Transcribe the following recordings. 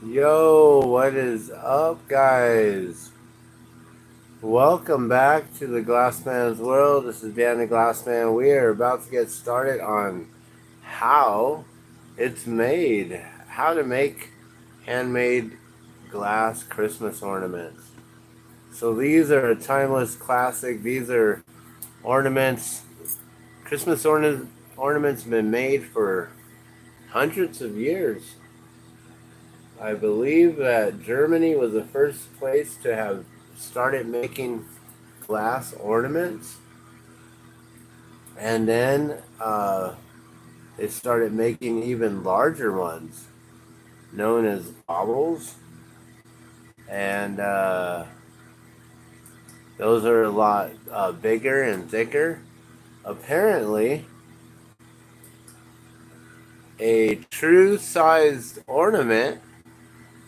Yo, what is up, guys? Welcome back to the Glassman's World. This is Dan the Glassman. We are about to get started on how it's made, how to make handmade glass Christmas ornaments. So these are a timeless classic. These are ornaments, Christmas ornaments been made for hundreds of years. I believe that Germany was the first place to have started making glass ornaments, and then they started making even larger ones, known as baubles, and those are a lot bigger and thicker. Apparently, a true sized ornament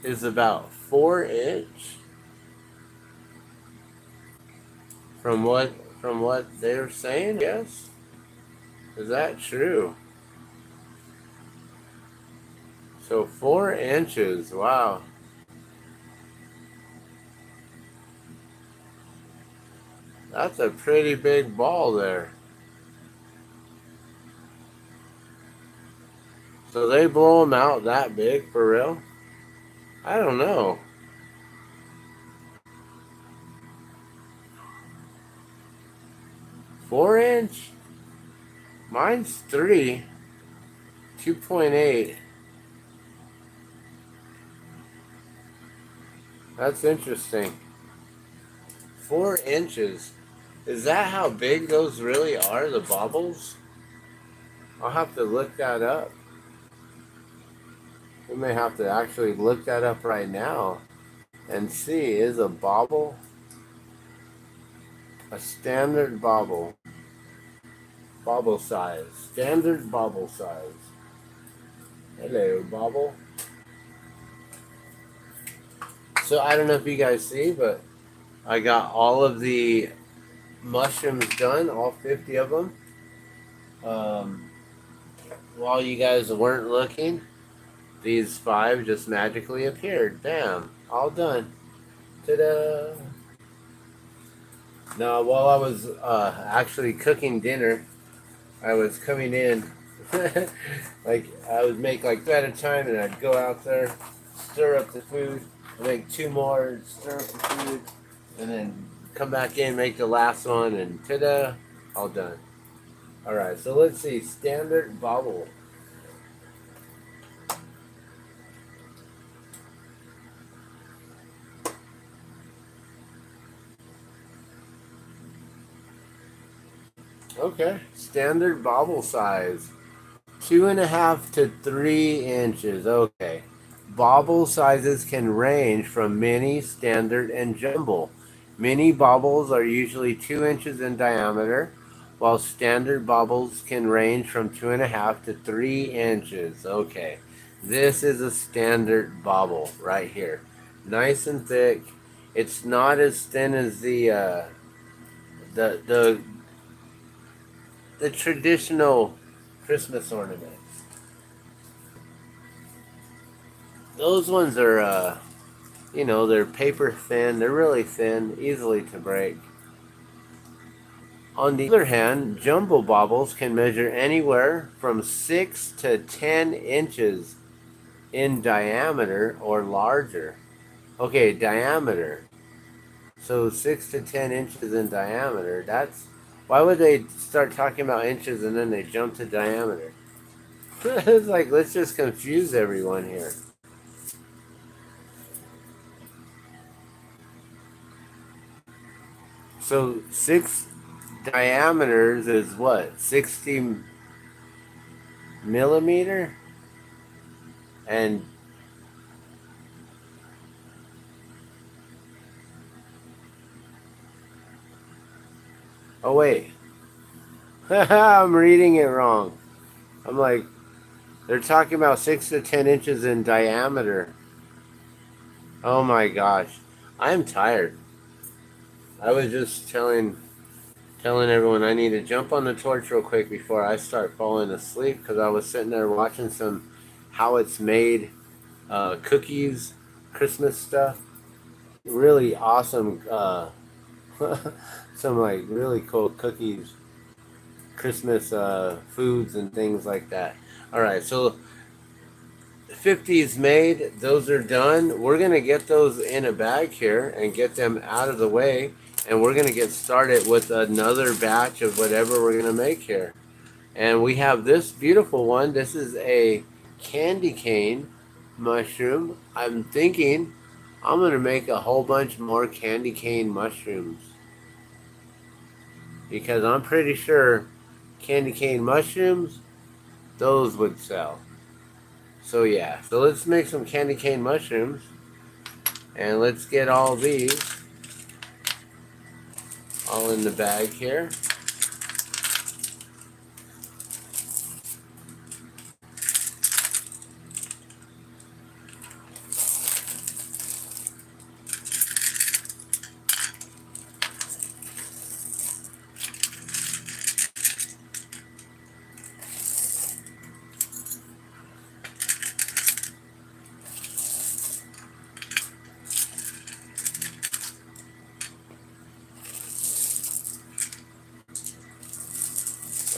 is about 4 inch from what they're saying. Yes, is that true? So 4 inches, wow. That's a pretty big ball there. So they blow them out that big for real? I don't know. 4 inch? Mine's 2.8. That's interesting. 4 inches. Is that how big those really are, the baubles? I'll have to look that up. We may have to actually look that up right now and see, is a bauble a standard bauble? Bauble size. Standard bauble size. Hello, bauble. So I don't know if you guys see, but I got all of the mushrooms done, all 50 of them. Um, while you guys weren't looking, these 5 just magically appeared. Bam, all done. Ta-da! Now, while I was actually cooking dinner, I was coming in, like I would make like 2 at a time, and I'd go out there, stir up the food, make 2 more, stir up the food, and then come back in, make the last one, and ta-da, all done. All right, so let's see, standard bauble. Okay, standard bauble size, 2.5 to 3 inches. Okay, bauble sizes can range from mini, standard, and jumbo. Mini baubles are usually 2 inches in diameter, while standard baubles can range from 2.5 to 3 inches. Okay, this is a standard bauble right here, nice and thick. It's not as thin as the the the traditional Christmas ornaments. Those ones are, they're paper thin. They're really thin, easily to break. On the other hand, jumbo baubles can measure anywhere from 6 to 10 inches in diameter or larger. Okay, diameter. So 6 to 10 inches in diameter. That's why would they start talking about inches and then they jump to diameter? It's like, let's just confuse everyone here. So 6 diameters is what? 60 millimeter? And oh wait, I'm reading it wrong. I'm like, they're talking about 6 to 10 inches in diameter. Oh my gosh, I'm tired. I was just telling everyone I need to jump on the torch real quick before I start falling asleep, because I was sitting there watching some how it's made cookies, Christmas stuff. Really awesome. Some like really cool cookies, Christmas foods and things like that. All right, so 50s made, those are done. We're gonna get those in a bag here and get them out of the way, and we're gonna get started with another batch of whatever we're gonna make here. And we have this beautiful one. This is a candy cane mushroom. I'm thinking I'm gonna make a whole bunch more candy cane mushrooms because I'm pretty sure candy cane mushrooms, those would sell. So yeah, so let's make some candy cane mushrooms and let's get all these all in the bag here.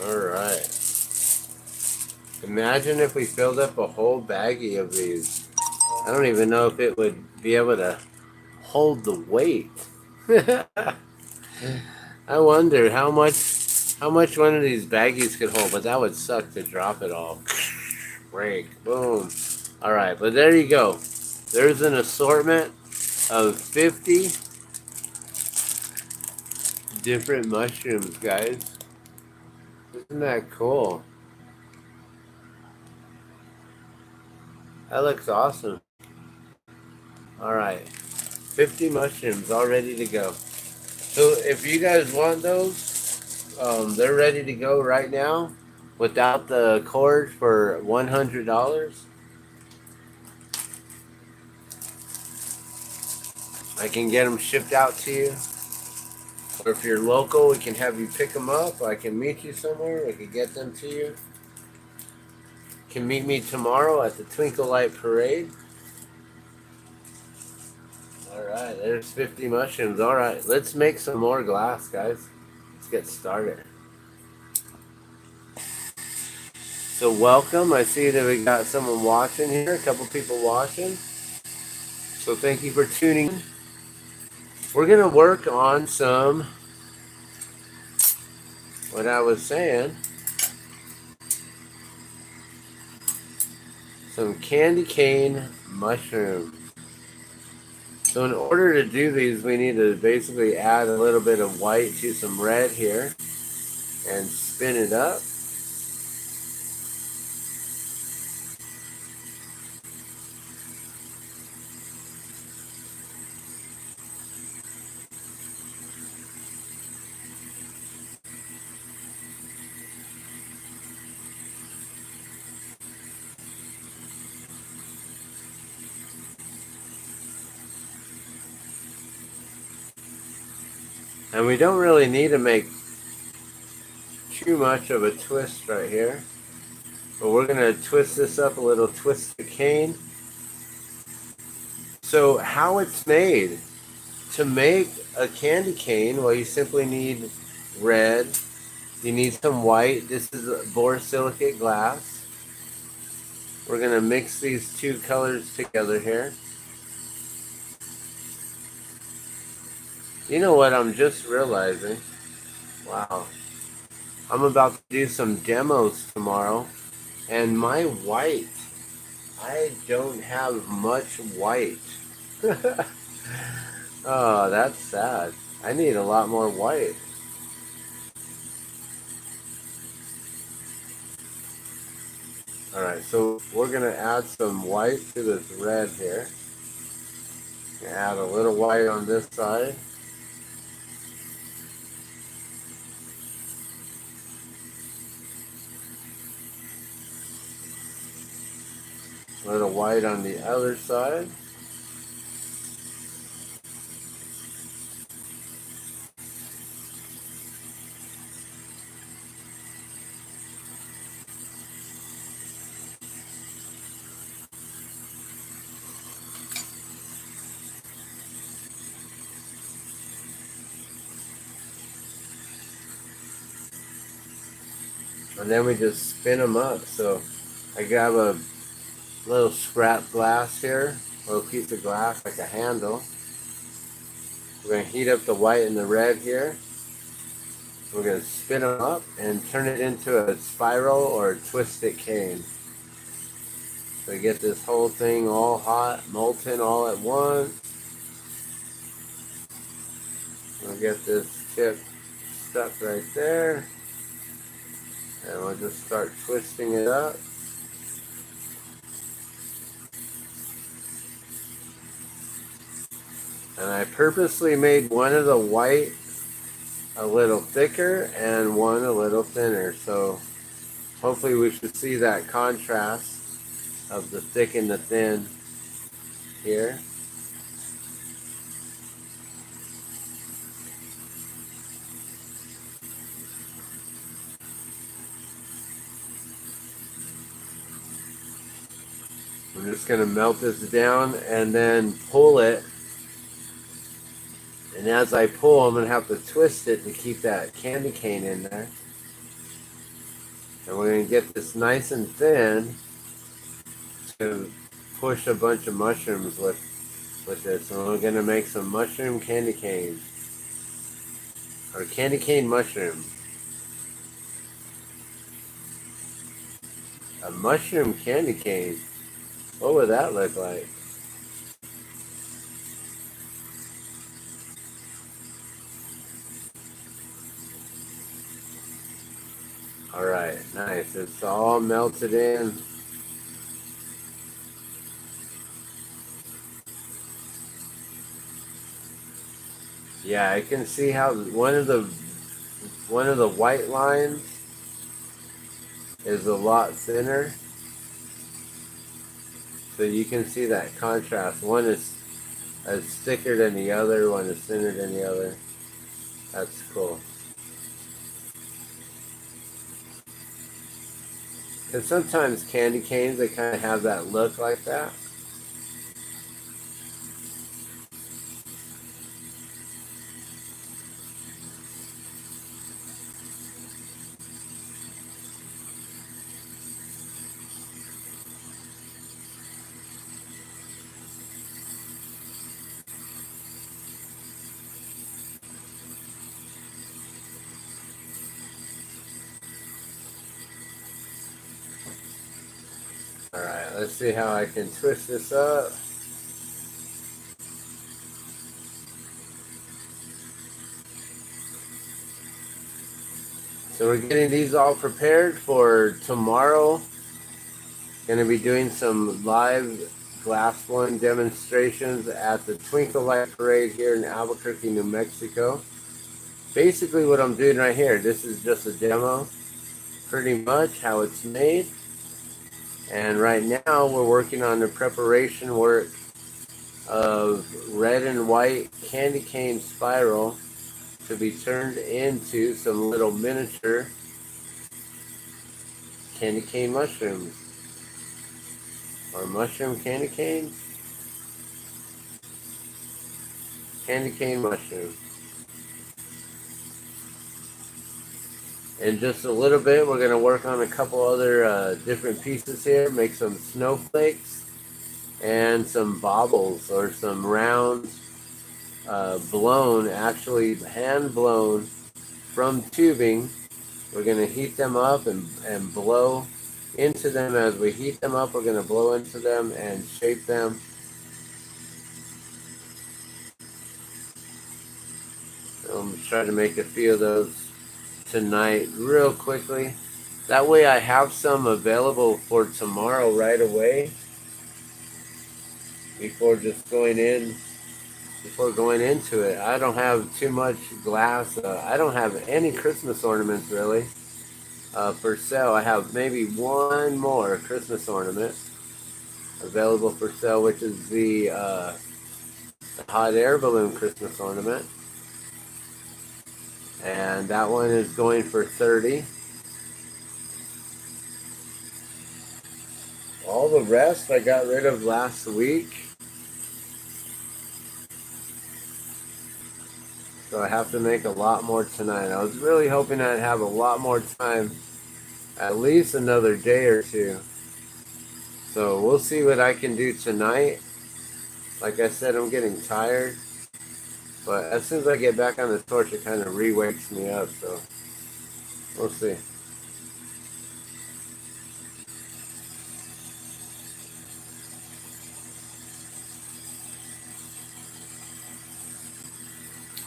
All right. Imagine if we filled up a whole baggie of these. I don't even know if it would be able to hold the weight. I wonder how much one of these baggies could hold, but that would suck to drop it all. Break. Boom. All right, but there you go. There's an assortment of 50 different mushrooms, guys. Isn't that cool? That looks awesome. All right. 50 mushrooms all ready to go. So if you guys want those, they're ready to go right now without the cord for $100. I can get them shipped out to you. Or if you're local, we can have you pick them up. I can meet you somewhere. We can get them to you. You can meet me tomorrow at the Twinkle Light Parade. All right, there's 50 mushrooms. All right, let's make some more glass, guys. Let's get started. So welcome. I see that we got someone watching here, a couple people watching. So thank you for tuning in. We're going to work on some, what I was saying, some candy cane mushrooms. So in order to do these, we need to basically add a little bit of white to some red here and spin it up. And we don't really need to make too much of a twist right here. But we're going to twist this up a little, twist the cane. So how it's made. To make a candy cane, well, you simply need red. You need some white. This is a borosilicate glass. We're going to mix these two colors together here. You know what I'm just realizing? Wow. I'm about to do some demos tomorrow. And my white, I don't have much white. Oh, that's sad. I need a lot more white. Alright, so we're going to add some white to this red here. Add a little white on this side. A little white on the other side. And then we just spin them up. So I grab a little scrap glass here, a little piece of glass like a handle. We're going to heat up the white and the red here. We're going to spin them up and turn it into a spiral or a twisted cane. So you get this whole thing all hot, molten all at once. We'll get this tip stuck right there. And we'll just start twisting it up. And I purposely made one of the white a little thicker and one a little thinner. So hopefully we should see that contrast of the thick and the thin here. I'm just going to melt this down and then pull it. And as I pull, I'm going to have to twist it to keep that candy cane in there. And we're going to get this nice and thin to push a bunch of mushrooms with this. And we're going to make some mushroom candy canes. Or candy cane mushroom. A mushroom candy cane. What would that look like? Alright, nice. It's all melted in. Yeah, I can see how one of the white lines is a lot thinner. So you can see that contrast. One is thicker than the other, one is thinner than the other. That's cool. And sometimes candy canes, they kind of have that look like that. Alright, let's see how I can twist this up. So we're getting these all prepared for tomorrow. Going to be doing some live glass blowing demonstrations at the Twinkle Light Parade here in Albuquerque, New Mexico. Basically what I'm doing right here, this is just a demo, pretty much how it's made. And right now we're working on the preparation work of red and white candy cane spiral to be turned into some little miniature candy cane mushrooms. Or mushroom candy canes? Candy cane mushroom. In just a little bit, we're going to work on a couple other different pieces here. Make some snowflakes and some baubles or some rounds blown, actually hand blown from tubing. We're going to heat them up and blow into them. As we heat them up, we're going to blow into them and shape them. I'm trying to make a few of those tonight real quickly. That way I have some available for tomorrow right away before going into it. I don't have too much glass. I don't have any Christmas ornaments really for sale. I have maybe one more Christmas ornament available for sale, which is the hot air balloon Christmas ornament. And that one is going for $30. All the rest I got rid of last week. So I have to make a lot more tonight. I was really hoping I'd have a lot more time at least another day or two. So we'll see what I can do tonight. Like I said, I'm getting tired. But as soon as I get back on the torch, it kind of re-wakes me up. So we'll see.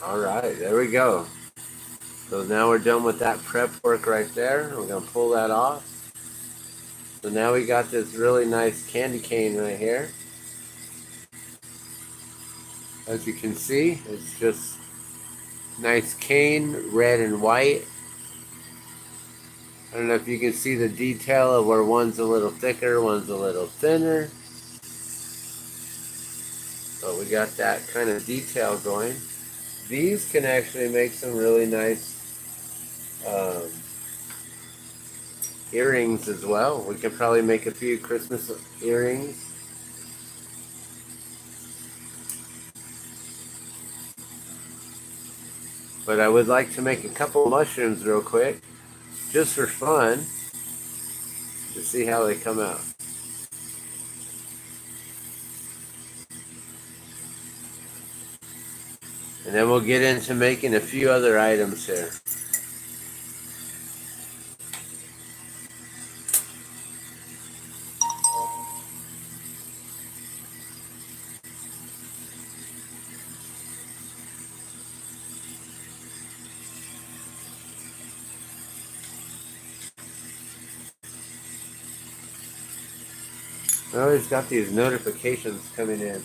Alright, there we go. So now we're done with that prep work right there. We're going to pull that off. So now we got this really nice candy cane right here. As you can see, it's just nice cane, red and white. I don't know if you can see the detail of where one's a little thicker, one's a little thinner. But we got that kind of detail going. These can actually make some really nice earrings as well. We could probably make a few Christmas earrings. But I would like to make a couple mushrooms real quick, just for fun, to see how they come out. And then we'll get into making a few other items here. I always got these notifications coming in.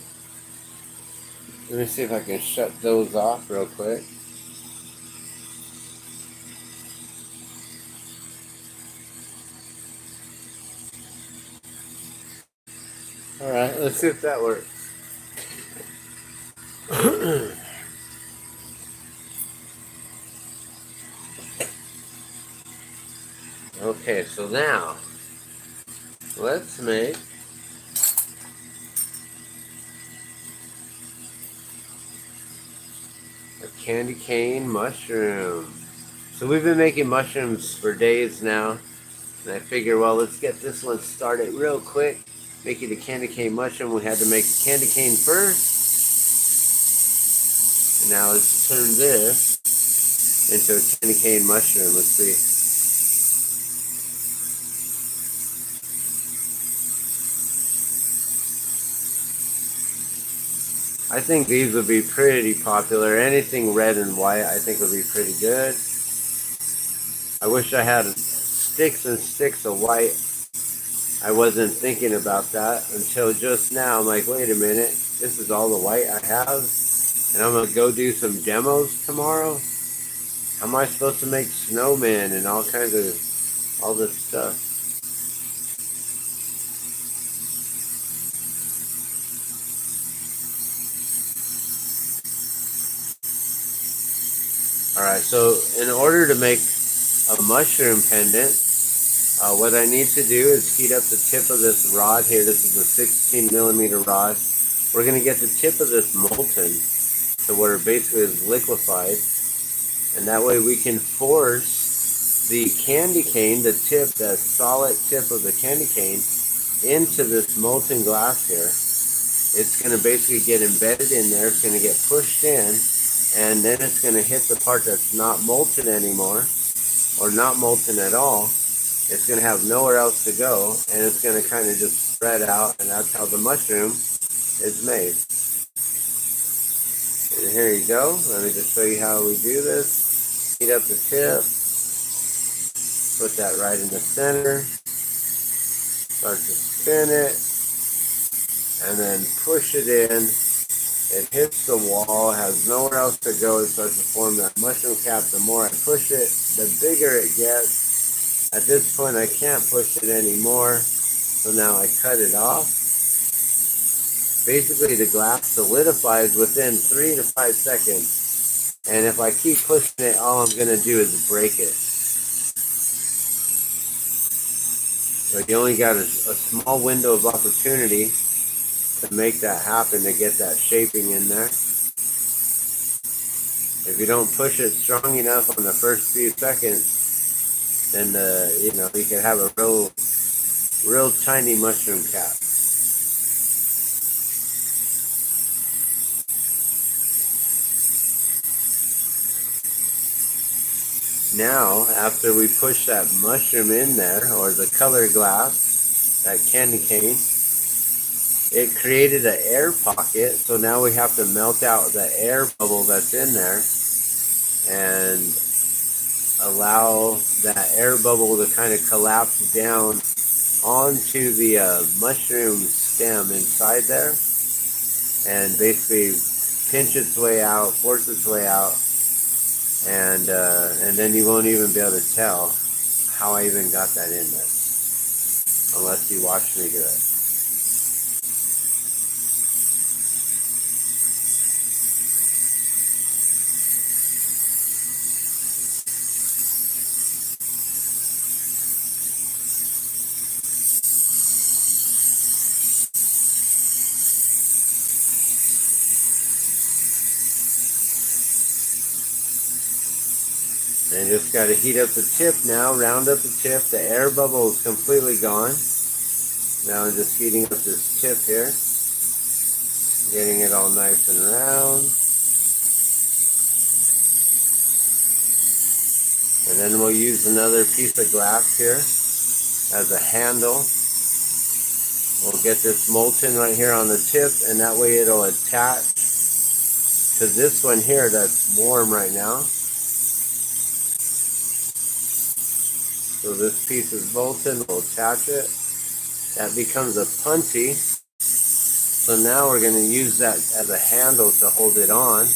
Let me see if I can shut those off real quick. Alright, let's see if that works. Okay, so now, let's make a candy cane mushroom. So we've been making mushrooms for days now. And I figure, well, let's get this one started real quick. Making a candy cane mushroom, we had to make the candy cane first. And now let's turn this into a candy cane mushroom. Let's see. I think these would be pretty popular. Anything red and white I think would be pretty good. I wish I had sticks and sticks of white. I wasn't thinking about that until just now. I'm like, wait a minute, this is all the white I have, and I'm gonna go do some demos tomorrow. How am I supposed to make snowmen and all kinds of all this stuff? Alright, so in order to make a mushroom pendant, what I need to do is heat up the tip of this rod here. This is a 16 millimeter rod. We're going to get the tip of this molten to where it basically is liquefied. And that way we can force the candy cane, the tip, the solid tip of the candy cane, into this molten glass here. It's going to basically get embedded in there. It's going to get pushed in. And then it's going to hit the part that's not molten anymore, or not molten at all. It's going to have nowhere else to go, and it's going to kind of just spread out, and that's how the mushroom is made. And here you go. Let me just show you how we do this. Heat up the tip. Put that right in the center. Start to spin it, and then push it in. It hits the wall, has nowhere else to go. It starts to form that mushroom cap. The more I push it, the bigger it gets. At this point, I can't push it anymore, so now I cut it off. Basically, the glass solidifies within 3 to 5 seconds, and if I keep pushing it, all I'm going to do is break it. So you only got a small window of opportunity to make that happen, to get that shaping in there. If you don't push it strong enough on the first few seconds, then you can have a real tiny mushroom cap. Now, after we push that mushroom in there, or the color glass, that candy cane, it created an air pocket. So now we have to melt out the air bubble that's in there and allow that air bubble to kind of collapse down onto the mushroom stem inside there and basically pinch its way out, force its way out, and then you won't even be able to tell how I even got that in there unless you watch me do it. And you just got to heat up the tip now, round up the tip. The air bubble is completely gone. Now I'm just heating up this tip here, getting it all nice and round. And then we'll use another piece of glass here as a handle. We'll get this molten right here on the tip, and that way it'll attach to this one here that's warm right now. So this piece is molten, we'll attach it. That becomes a puntee. So now we're going to use that as a handle to hold it on.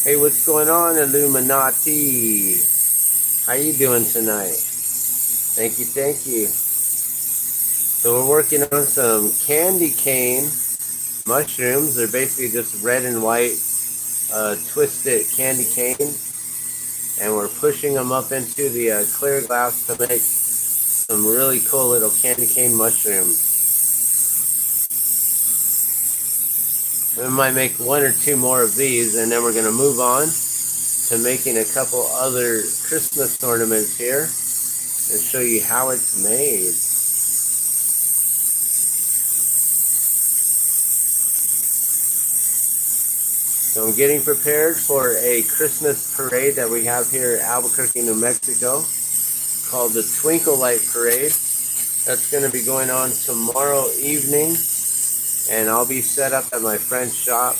Hey, what's going on, Illuminati? How you doing tonight? Thank you, thank you. So we're working on some candy cane mushrooms. They're basically just red and white twisted candy cane. And we're pushing them up into the clear glass to make some really cool little candy cane mushrooms. We might make one or two more of these, and then we're going to move on to making a couple other Christmas ornaments here and show you how it's made. So I'm getting prepared for a Christmas parade that we have here at Albuquerque, New Mexico, called the Twinkle Light Parade. That's going to be going on tomorrow evening, and I'll be set up at my friend's shop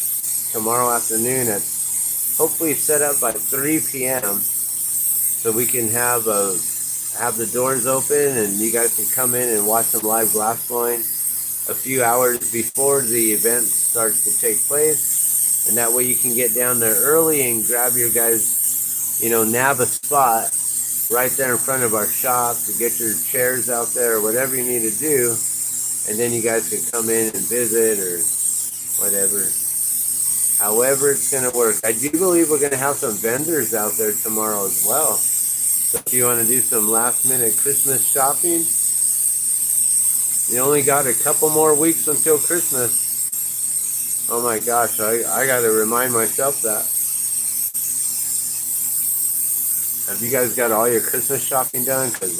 tomorrow afternoon at hopefully set up by 3 p.m. so we can have the doors open and you guys can come in and watch some live glass blowing a few hours before the event starts to take place, and that way you can get down there early and grab your guys, nab a spot right there in front of our shop to get your chairs out there or whatever you need to do, and then you guys can come in and visit or whatever. However it's going to work. I do believe we're going to have some vendors out there tomorrow as well. So if you want to do some last minute Christmas shopping, you only got a couple more weeks until Christmas. Oh my gosh, I got to remind myself that. Have you guys got all your Christmas shopping done? Because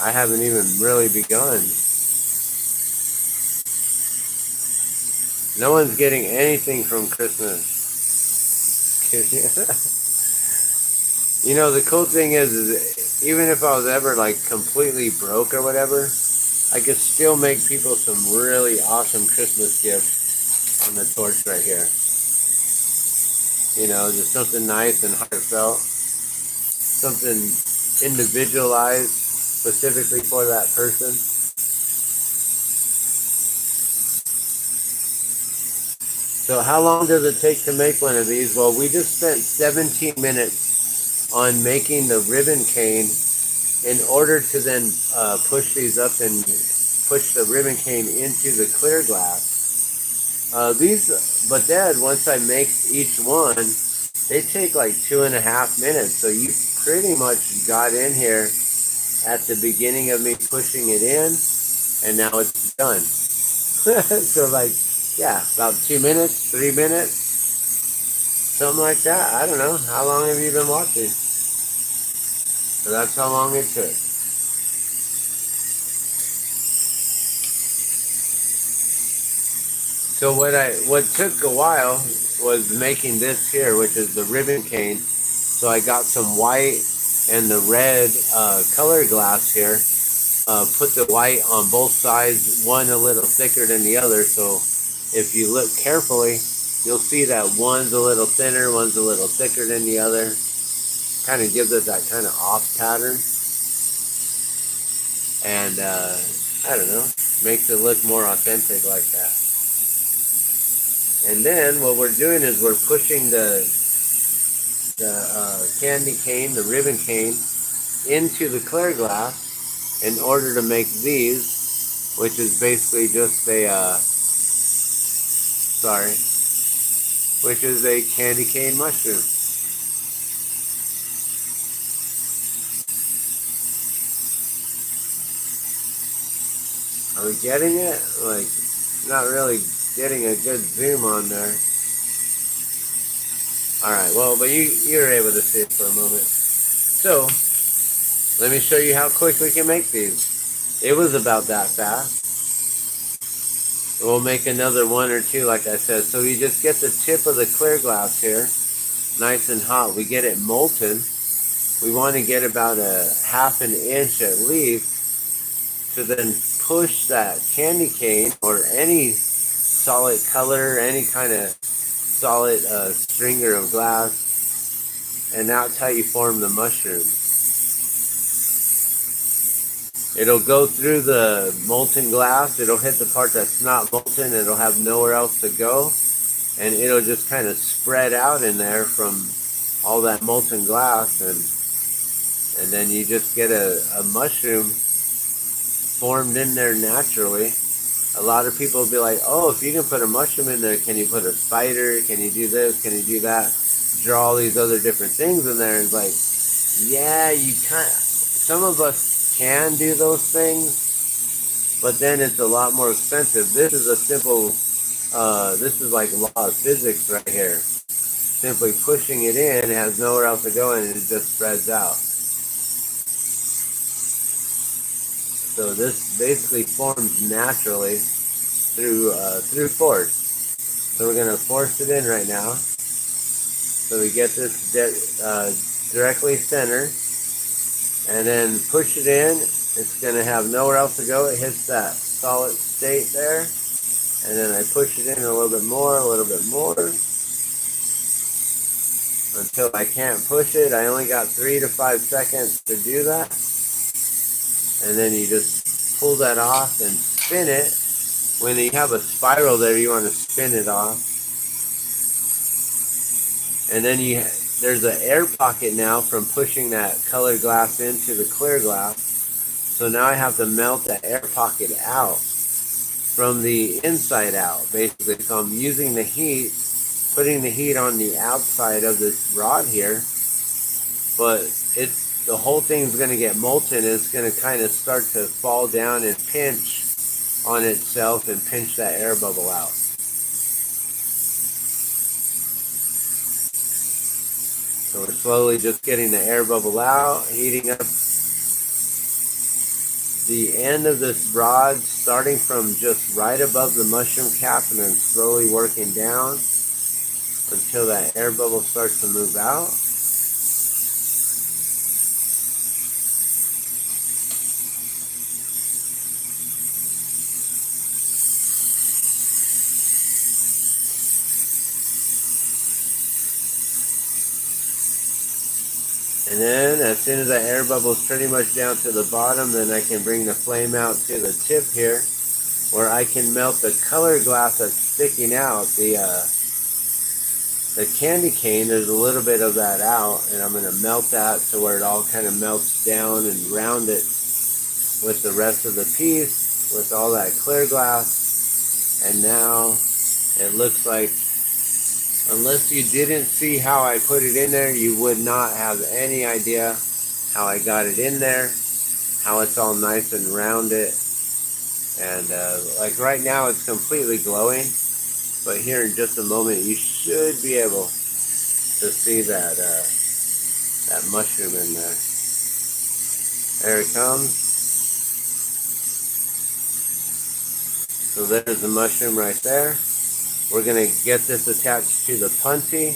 I haven't even really begun. No one's getting anything from Christmas. The cool thing is even if I was ever like completely broke or whatever, I could still make people some really awesome Christmas gifts on the torch right here. Just something nice and heartfelt. Something individualized specifically for that person. So how long does it take to make one of these? Well, we just spent 17 minutes on making the ribbon cane in order to then push these up and push the ribbon cane into the clear glass. But then once I make each one, they take like 2.5 minutes. So you pretty much got in here at the beginning of me pushing it in, and now it's done. So about 2 minutes, 3 minutes, something like that. I don't know. How long have you been watching? So that's how long it took. So what took a while was making this here, which is the ribbon cane. So I got some white and the red color glass here. Put the white on both sides, one a little thicker than the other. So if you look carefully, you'll see that one's a little thinner, one's a little thicker than the other. Kind of gives it that kind of off pattern. And I don't know, makes it look more authentic like that. And then what we're doing is we're pushing the candy cane, the ribbon cane, into the clear glass in order to make these, which is basically just a which is a candy cane mushroom. Are we getting it? Like, not really getting a good zoom on there. All right, well, but you're able to see it for a moment. So let me show you how quick we can make these. It was about that fast. We'll make another one or two, like I said. So you just get the tip of the clear glass here, nice and hot. We get it molten. We want to get about a half an inch at least to then push that candy cane or any solid color, any kind of solid stringer of glass, and that's how you form the mushroom. It'll go through the molten glass, it'll hit the part that's not molten, it'll have nowhere else to go, and it'll just kind of spread out in there from all that molten glass, and then you just get a mushroom formed in there naturally. A lot of people will be like, oh, if you can put a mushroom in there, can you put a spider? Can you do this? Can you do that? Draw all these other different things in there. And it's like, yeah, you can't. Some of us can do those things, but then it's a lot more expensive. This is a simple, this is like law of physics right here. Simply pushing it in, it has nowhere else to go, and it just spreads out. So this basically forms naturally through force. So we're gonna force it in right now. So we get this directly centered, and then push it in. It's gonna have nowhere else to go. It hits that solid state there, and then I push it in a little bit more, until I can't push it. I only got 3 to 5 seconds to do that. And then you just pull that off and spin it. When you have a spiral there, you want to spin it off. And then there's an air pocket now from pushing that colored glass into the clear glass. So now I have to melt that air pocket out from the inside out, basically. So I'm using the heat, putting the heat on the outside of this rod here, but the whole thing's going to get molten. It's going to kind of start to fall down and pinch on itself and pinch that air bubble out. So we're slowly just getting the air bubble out, heating up the end of this rod, starting from just right above the mushroom cap and then slowly working down until that air bubble starts to move out. And then as soon as that air bubble is pretty much down to the bottom, then I can bring the flame out to the tip here, where I can melt the color glass that's sticking out. The candy cane, there's a little bit of that out, and I'm going to melt that to where it all kind of melts down and round it with the rest of the piece, with all that clear glass. And now it looks like, unless you didn't see how I put it in there, you would not have any idea how I got it in there, how it's all nice and rounded. And like right now it's completely glowing, but here in just a moment you should be able to see that mushroom in there. There it comes. So there's the mushroom right there. We're going to get this attached to the puntee.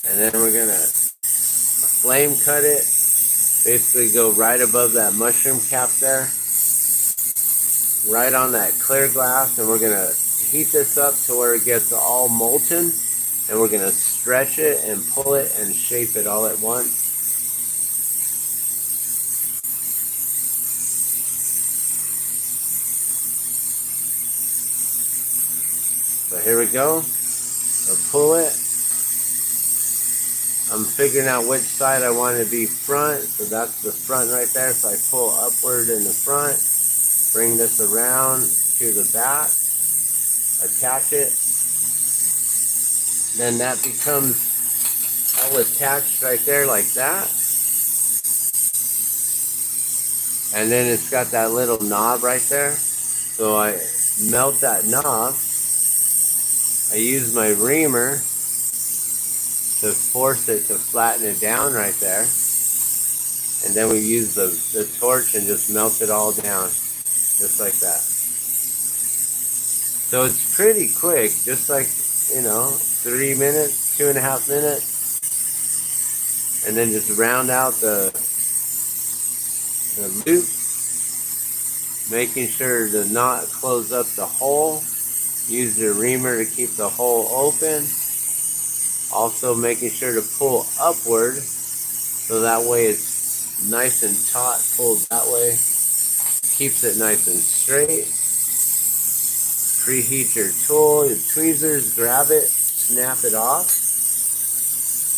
And then we're going to flame cut it. Basically go right above that mushroom cap there. Right on that clear glass. And we're going to heat this up to where it gets all molten. And we're going to stretch it and pull it and shape it all at once. So here we go. So pull it. I'm figuring out which side I want to be front. So that's the front right there. So I pull upward in the front. Bring this around to the back. Attach it. Then that becomes all attached right there like that. And then it's got that little knob right there. So I melt that knob. I use my reamer to force it to flatten it down right there. And then we use the torch and just melt it all down. Just like that. So it's pretty quick. Just like, 3 minutes, 2.5 minutes. And then just round out the loop, making sure to not close up the hole. Use your reamer to keep the hole open. Also making sure to pull upward so that way it's nice and taut, pulled that way. Keeps it nice and straight. Preheat your tool, your tweezers, grab it, snap it off.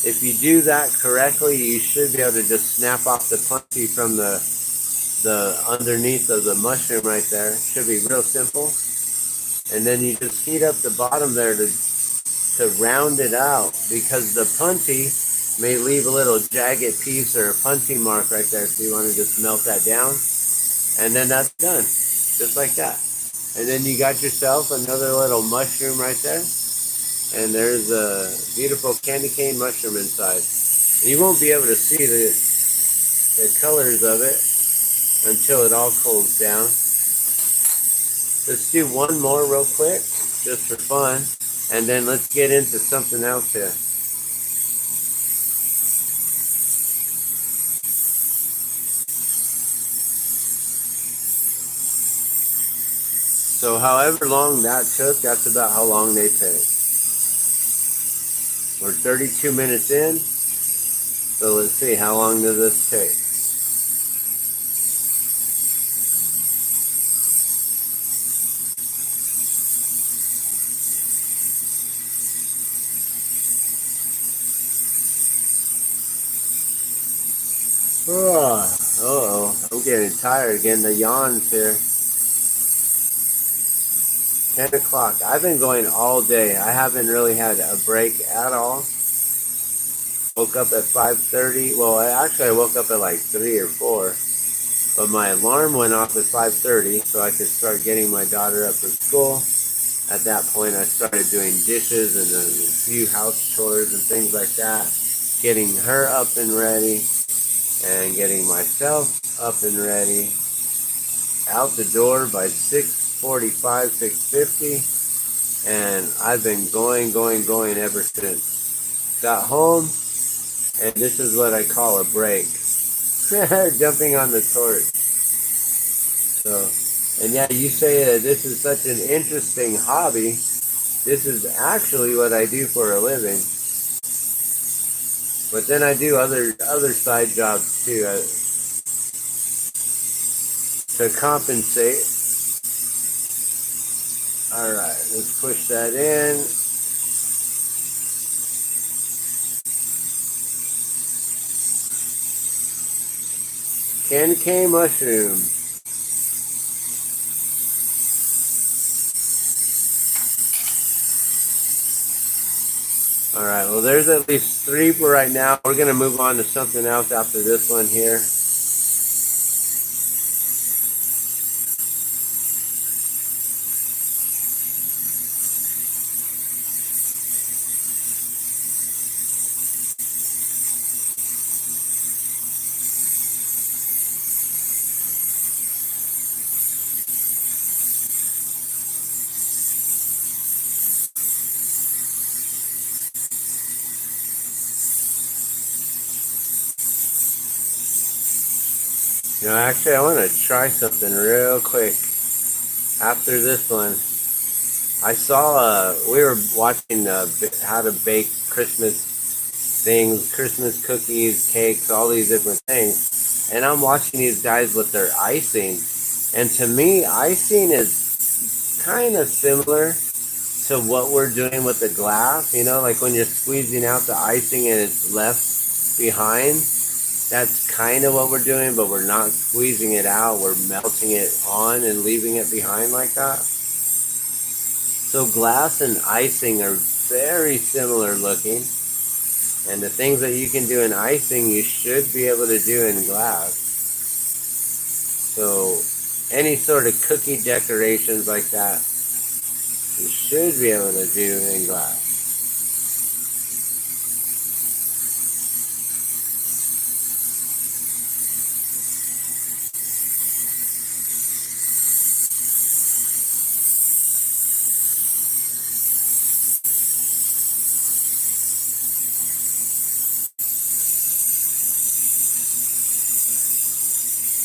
If you do that correctly, you should be able to just snap off the puntee from the underneath of the mushroom right there. Should be real simple. And then you just heat up the bottom there to round it out, because the puntee may leave a little jagged piece or a puntee mark right there. So you want to just melt that down. And then that's done. Just like that. And then you got yourself another little mushroom right there. And there's a beautiful candy cane mushroom inside. And you won't be able to see the colors of it until it all cools down. Let's do one more real quick, just for fun. And then let's get into something else here. So however long that took, that's about how long they take. We're 32 minutes in. So let's see, how long does this take? Uh-oh, I'm getting tired, getting the yawns here. 10 o'clock. I've been going all day. I haven't really had a break at all. Woke up at 5:30. Well, I woke up at like 3 or 4. But my alarm went off at 5:30 so I could start getting my daughter up for school. At that point, I started doing dishes and a few house chores and things like that. Getting her up and ready and getting myself up and ready. Out the door by 6:45, 6:50. And I've been going ever since. Got home, and this is what I call a break. Jumping on the torch. So, and yeah, you say that this is such an interesting hobby. This is actually what I do for a living. But then I do other side jobs too to compensate. All right, let's push that in. Candy cane mushroom. All right, well, there's at least 3 for right now. We're going to move on to something else after this one here. Actually, I want to try something real quick. After this one, I saw, we were watching how to bake Christmas things, Christmas cookies, cakes, all these different things. And I'm watching these guys with their icing. And to me, icing is kind of similar to what we're doing with the glass. Like when you're squeezing out the icing and it's left behind. That's kind of what we're doing, but we're not squeezing it out. We're melting it on and leaving it behind like that. So glass and icing are very similar looking. And the things that you can do in icing, you should be able to do in glass. So any sort of cookie decorations like that, you should be able to do in glass.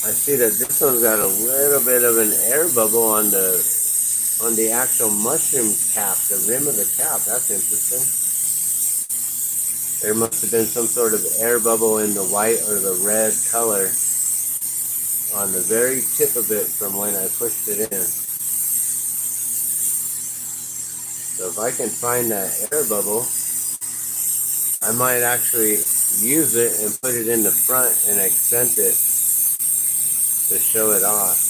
I see that this one's got a little bit of an air bubble on the actual mushroom cap, the rim of the cap. That's interesting. There must have been some sort of air bubble in the white or the red color on the very tip of it from when I pushed it in. So if I can find that air bubble, I might actually use it and put it in the front and accent it to show it off.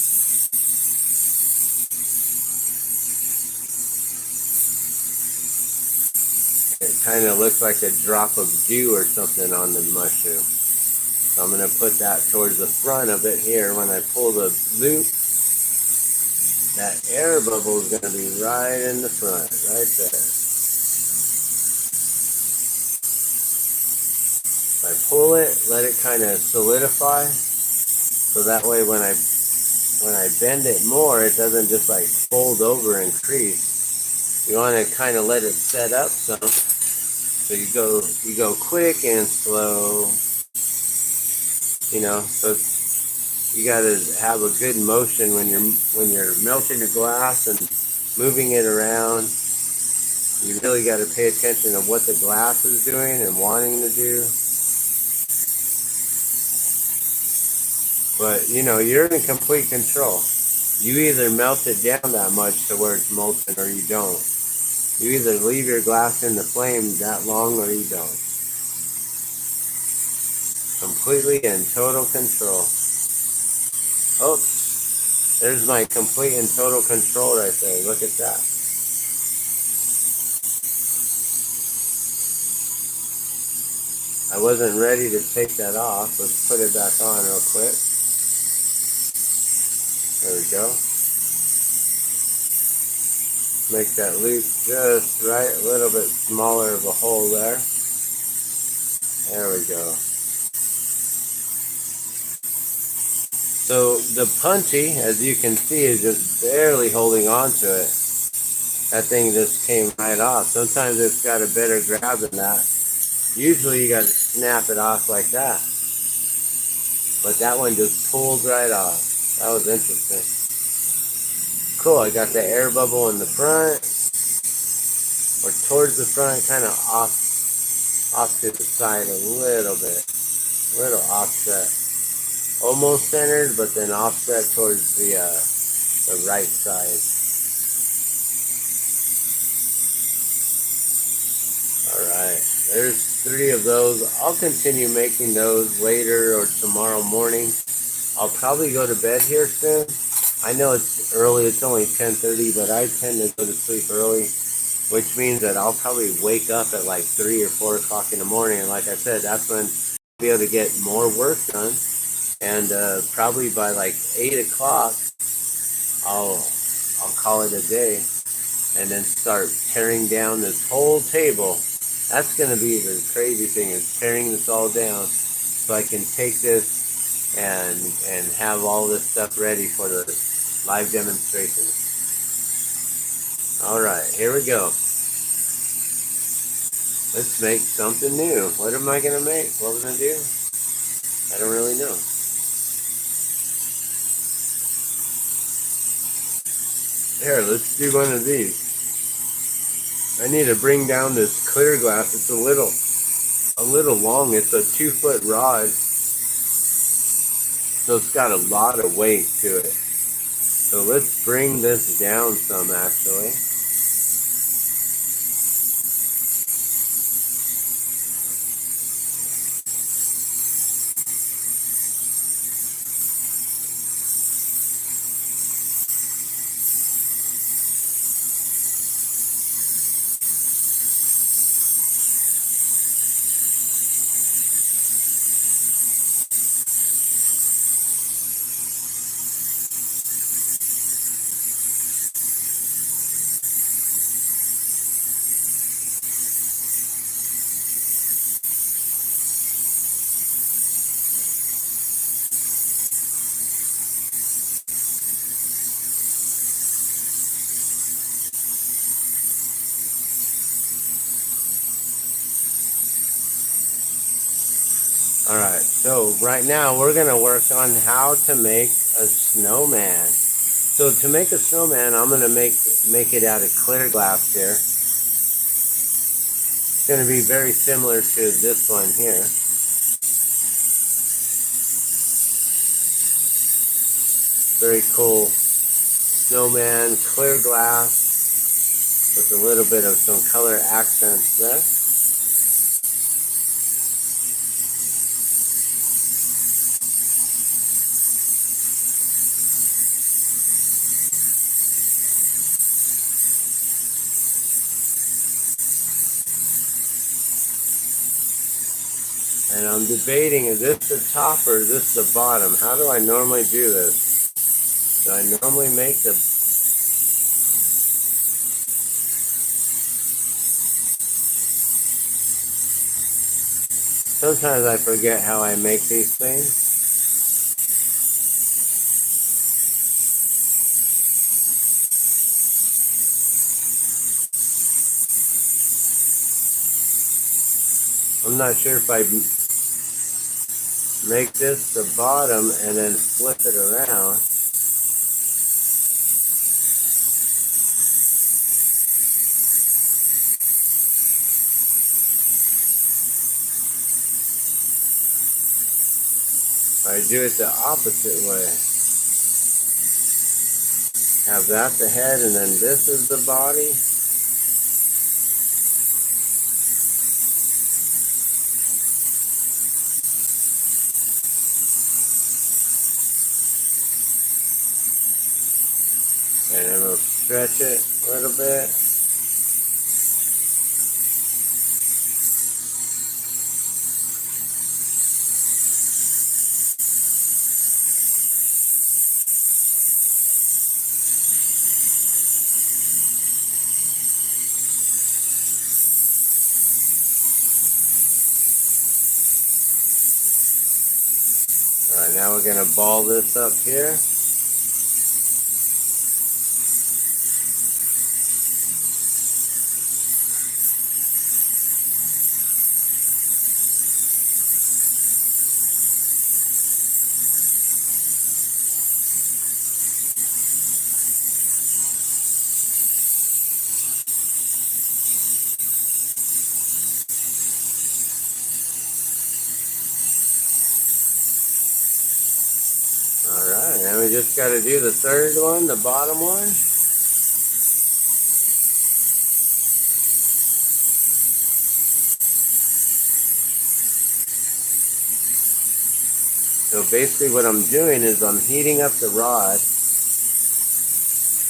It kind of looks like a drop of dew or something on the mushroom. So I'm going to put that towards the front of it here. When I pull the loop, that air bubble is going to be right in the front, right there. If I pull it, let it kind of solidify, so that way when I bend it more, it doesn't just like fold over and crease. You want to kind of let it set up some. So you go quick and slow. So you got to have a good motion when you're melting the glass and moving it around. You really got to pay attention to what the glass is doing and wanting to do. But you're in complete control. You either melt it down that much to where it's molten or you don't. You either leave your glass in the flame that long or you don't. Completely in total control. Oh, there's my complete and total control right there. Look at that. I wasn't ready to take that off. Let's put it back on real quick. There we go. Make that loop just right, a little bit smaller of a hole there. There we go. So the punchy, as you can see, is just barely holding on to it. That thing just came right off. Sometimes it's got a better grab than that. Usually you got to snap it off like that. But that one just pulled right off. That was interesting. Cool, I got the air bubble in the front, or towards the front, kind of off to the side a little bit. A little offset. Almost centered, but then offset towards the right side. Alright, there's 3 of those. I'll continue making those later or tomorrow morning. I'll probably go to bed here soon. I know it's early, it's only 10:30, but I tend to go to sleep early, which means that I'll probably wake up at like 3 or 4 o'clock in the morning. And like I said, that's when I'll be able to get more work done. And probably by like 8 o'clock, I'll call it a day and then start tearing down this whole table. That's going to be the crazy thing, is tearing this all down so I can take this and have all this stuff ready for the live demonstration. All right, here we go. Let's make something new. What am I going to make? What am I going to do? I don't really know. Here, let's do one of these. I need to bring down this clear glass. It's a little long. It's a 2-foot rod, so it's got a lot of weight to it. So let's bring this down some, actually. Alright, so right now we're going to work on how to make a snowman. So to make a snowman, I'm going to make it out of clear glass here. It's going to be very similar to this one here. Very cool snowman, clear glass with a little bit of some color accents there. And I'm debating, is this the top or is this the bottom? How do I normally do this? Do I normally make the... Sometimes I forget how I make these things. I'm not sure if I make this the bottom and then flip it around. I do it the opposite way. Have that the head and then this is the body. And then we'll stretch it a little bit. Alright, now we're going to ball this up here. Alright, now we just got to do the third one, the bottom one. So basically what I'm doing is I'm heating up the rod.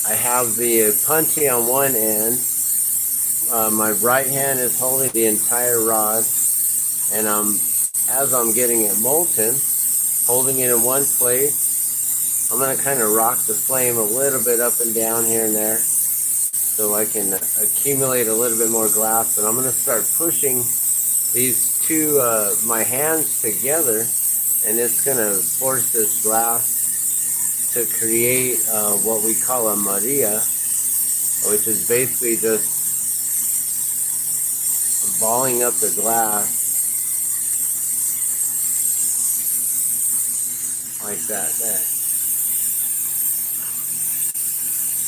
I have the punchy on one end. My right hand is holding the entire rod. And as I'm getting it molten, holding it in one place, I'm going to kind of rock the flame a little bit up and down here and there so I can accumulate a little bit more glass. And I'm going to start pushing these two, my hands together, and it's going to force this glass to create what we call a Maria, which is basically just balling up the glass like that there.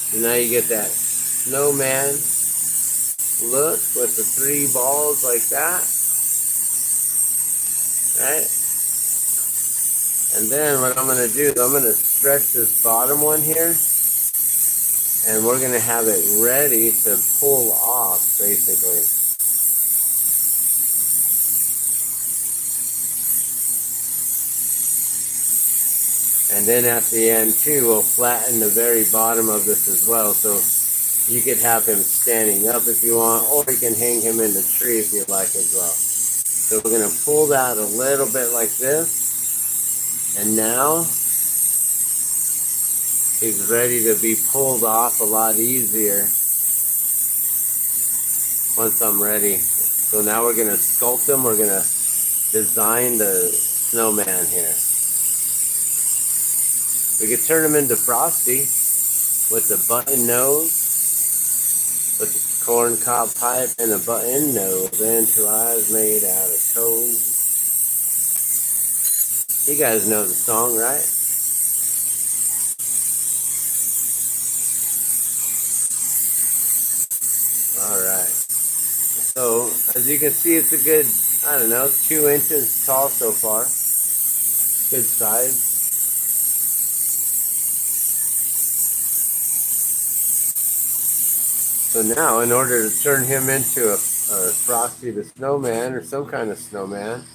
So now you get that snowman look with the 3 balls like that, right? And then what I'm going to do is I'm going to stretch this bottom one here, and we're going to have it ready to pull off, basically. And then at the end too, we'll flatten the very bottom of this as well. So you could have him standing up if you want, or you can hang him in the tree if you like as well. So we're going to pull that a little bit like this. And now he's ready to be pulled off a lot easier once I'm ready. So now we're going to sculpt him. We're going to design the snowman here. We could turn him into Frosty with the button nose, with the corn cob pipe and a button nose, and 2 eyes made out of toes. You guys know the song, right? Alright. So, as you can see, it's a good, I don't know, 2 inches tall so far. Good size. So now, in order to turn him into a Frosty the Snowman or some kind of snowman,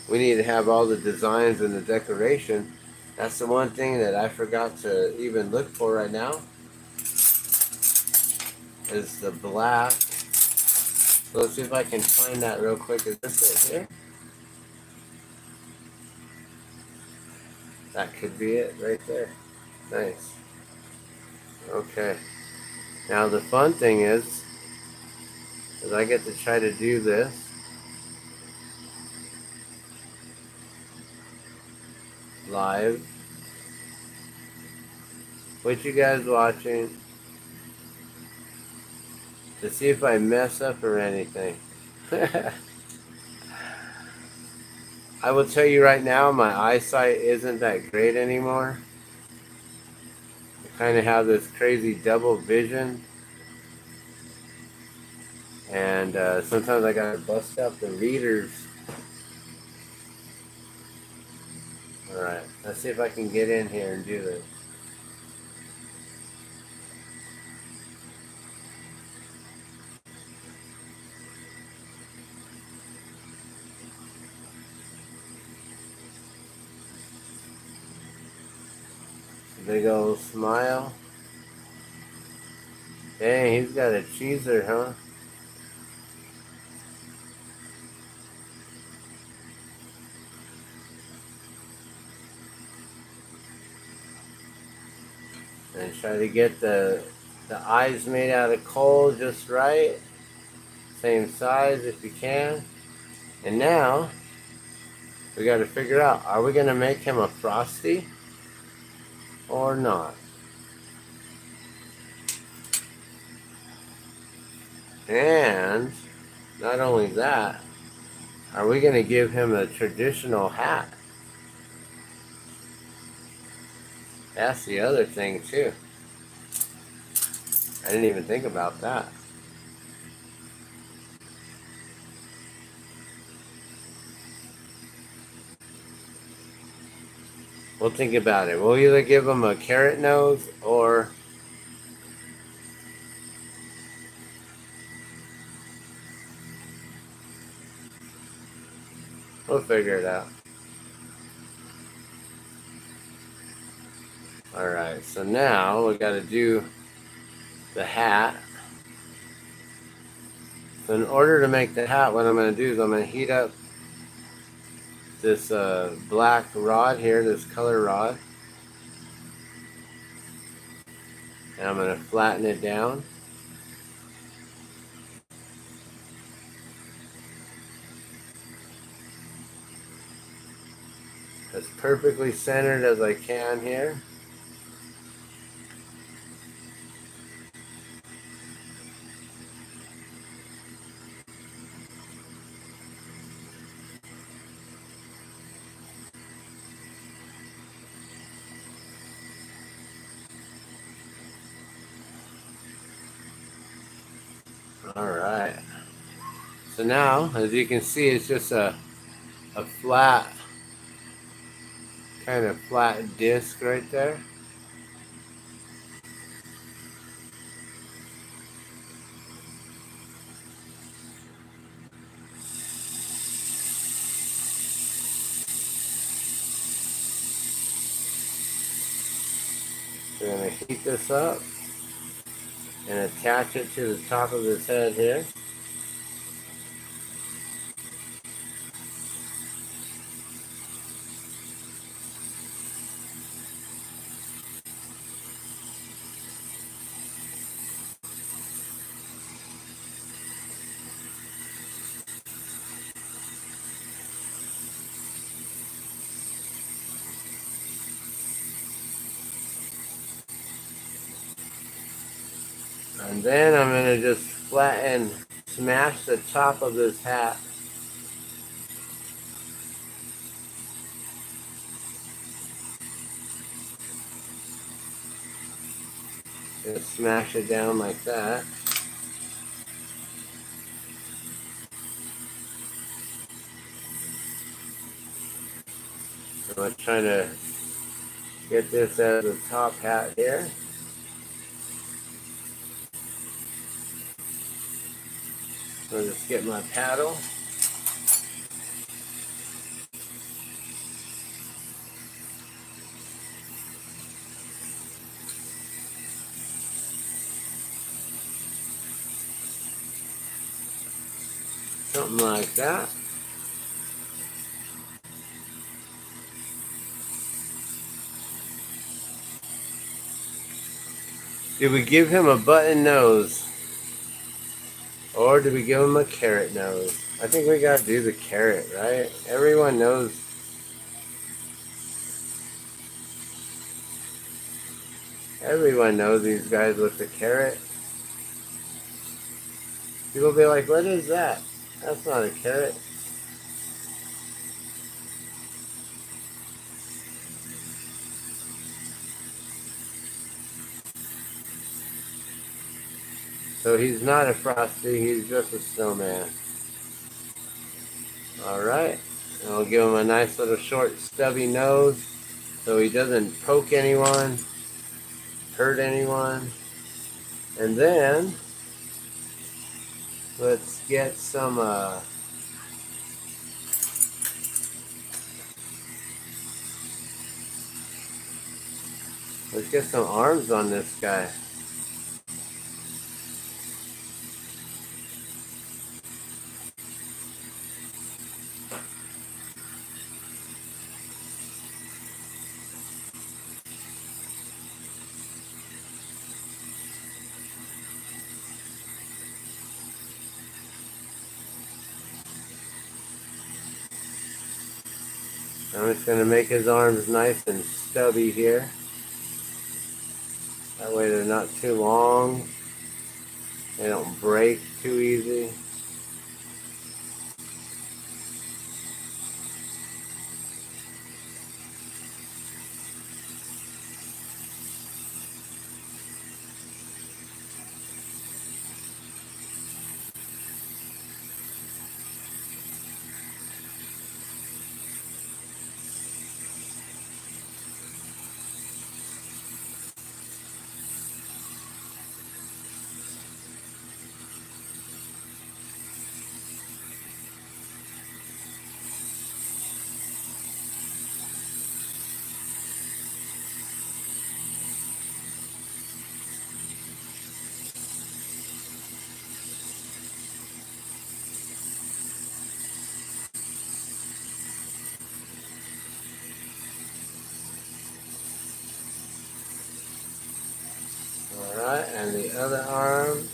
we need to have all the designs and the decoration. That's the one thing that I forgot to even look for right now, is the black. So let's see if I can find that real quick. Is this it here? That could be it right there. Nice. Okay. Now the fun thing is I get to try to do this live with you guys watching to see if I mess up or anything. I will tell you right now, my eyesight isn't that great anymore. I kind of have this crazy double vision, and sometimes I gotta bust up the readers. Alright, let's see if I can get in here and do this. Big old smile. Dang, he's got a cheeser, huh? And try to get the eyes made out of coal just right. Same size if you can. And now, we got to figure out, are we going to make him a Frosty or not? And not only that, are we going to give him a traditional hat? That's the other thing too. I didn't even think about that. We'll think about it. We'll either give him a carrot nose or we'll figure it out. Alright, so now we got to do the hat. So in order to make the hat, what I'm going to do is I'm going to heat up this black rod here, this color rod. And I'm going to flatten it down. As perfectly centered as I can here. Alright. So now, as you can see, it's just a flat, kind of flat disc right there. We're going to heat this up and attach it to the top of his head here. And then I'm going to just flatten, smash the top of this hat. Just smash it down like that. So I'm trying to get this as the top hat here. I'll just get my paddle. Something like that. Did we give him a button nose? Or did we give him a carrot nose? I think we gotta do the carrot, right? Everyone knows. Everyone knows these guys with the carrot. People will be like, what is that? That's not a carrot. So he's not a Frosty, he's just a snowman. Alright, and I'll give him a nice little short stubby nose so he doesn't poke anyone, hurt anyone. And then, let's get some, let's get some arms on this guy. I'm just going to make his arms nice and stubby here. That way they're not too long. They don't break too easy. Alright, and the other arm.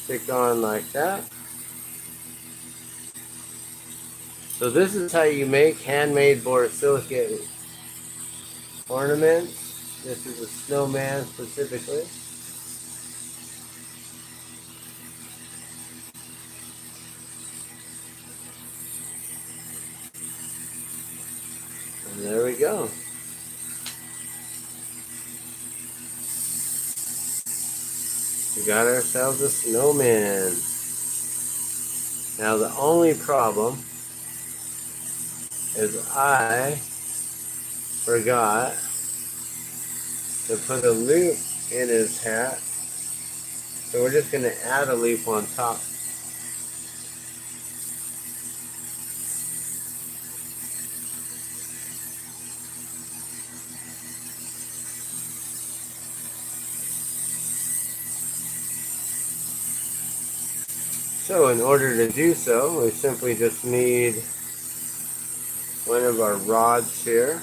Stick on like that. So this is how you make handmade borosilicate ornaments. This is a snowman specifically. And there we go. We got ourselves a snowman. Now the only problem is I forgot to put a loop in his hat. So we're just going to add a loop on top. So in order to do so, we simply just need one of our rods here.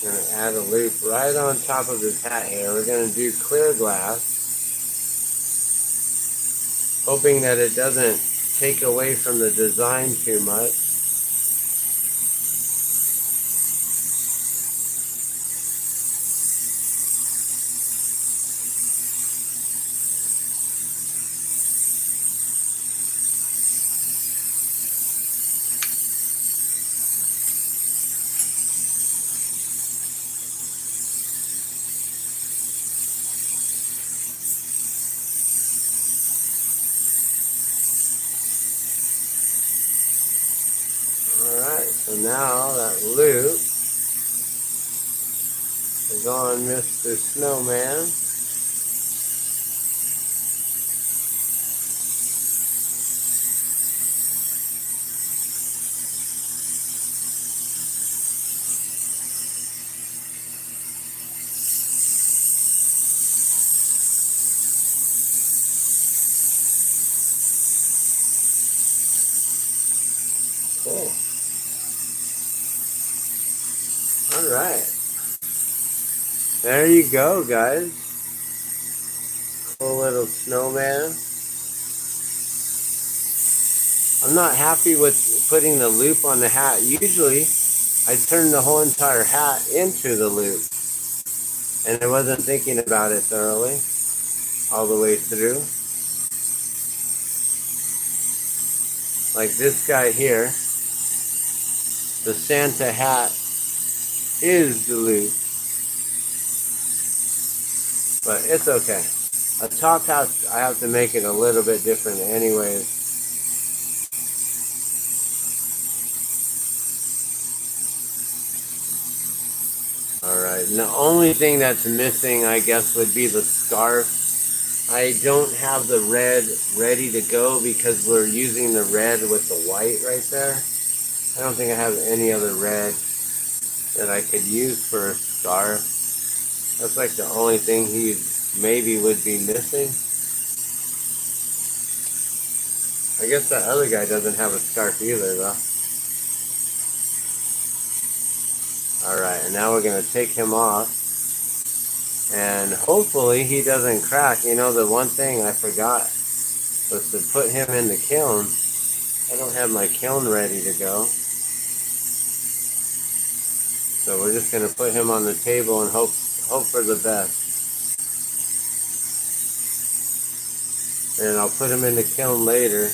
We're going to add a loop right on top of his hat here. We're going to do clear glass, hoping that it doesn't take away from the design too much. Alright, so now that loop is on Mr. Snowman. Cool. Alright. There you go, guys. Cool little snowman. I'm not happy with putting the loop on the hat. Usually, I turn the whole entire hat into the loop. And I wasn't thinking about it thoroughly, all the way through. Like this guy here, the Santa hat is the loop. But it's okay. A top hat, I have to make it a little bit different anyways. Alright, and the only thing that's missing, I guess, would be the scarf. I don't have the red ready to go because we're using the red with the white right there. I don't think I have any other red that I could use for a scarf. That's like the only thing he maybe would be missing. I guess that other guy doesn't have a scarf either though. Alright, and now we're going to take him off. And hopefully he doesn't crack. You know, the one thing I forgot was to put him in the kiln. I don't have my kiln ready to go. So we're just going to put him on the table and hope for the best. And I'll put him in the kiln later.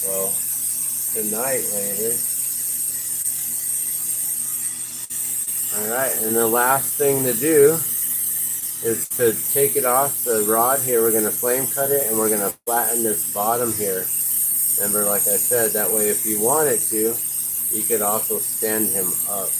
Well, tonight later. Alright, and the last thing to do is to take it off the rod here. We're going to flame cut it and we're going to flatten this bottom here. Remember, like I said, that way if you wanted to, you could also stand him up.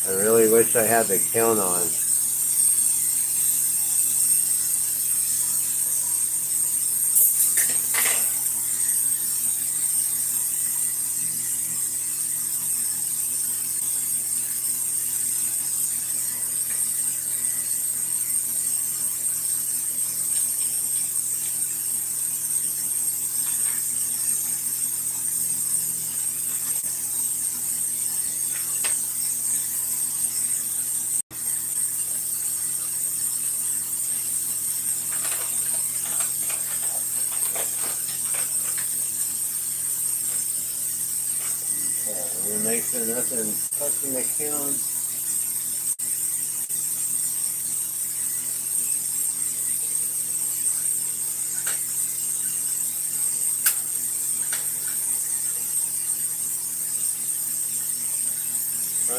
I really wish I had the kiln on. make sure nothing touching the kiln.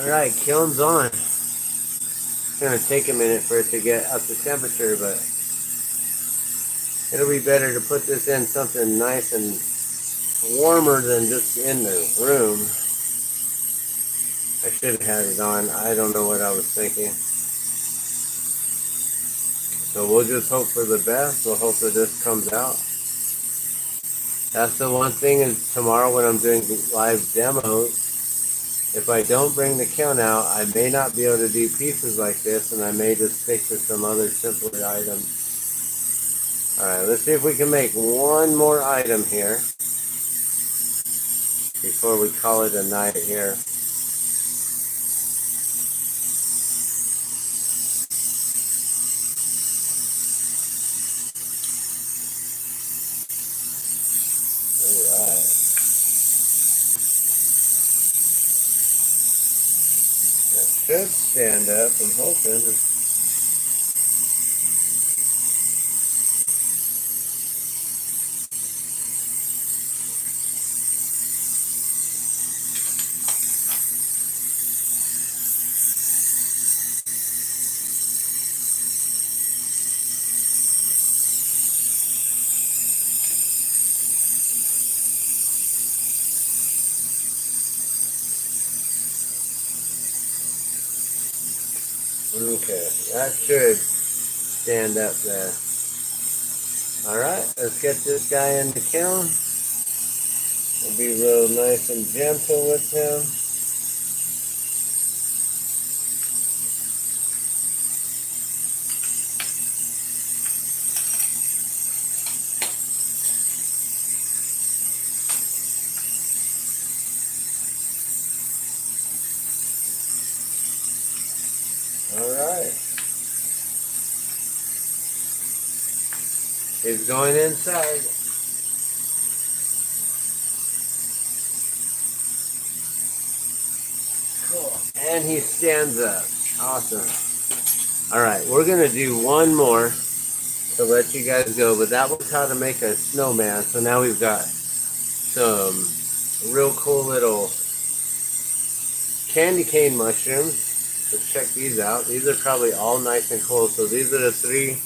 Alright, kiln's on. It's going to take a minute for it to get up to temperature, but it'll be better to put this in something nice and warmer than just in the room. I should have had it on. I don't know what I was thinking. So we'll just hope for the best. We'll hope that this comes out. That's the one thing is tomorrow when I'm doing live demos, if I don't bring the kiln out, I may not be able to do pieces like this, and I may just stick to some other simpler items. Alright, let's see if we can make one more item here before we call it a night here. Alright. That should stand up, I'm hoping. Okay, that should stand up there. Alright, let's get this guy in the kiln. We'll be real nice and gentle with him. Alright. He's going inside. Cool. And he stands up. Awesome. Alright, we're going to do one more to let you guys go, but that was how to make a snowman. So now we've got some real cool little candy cane mushrooms. Let's check these out. These are probably all nice and cool. So these are the 3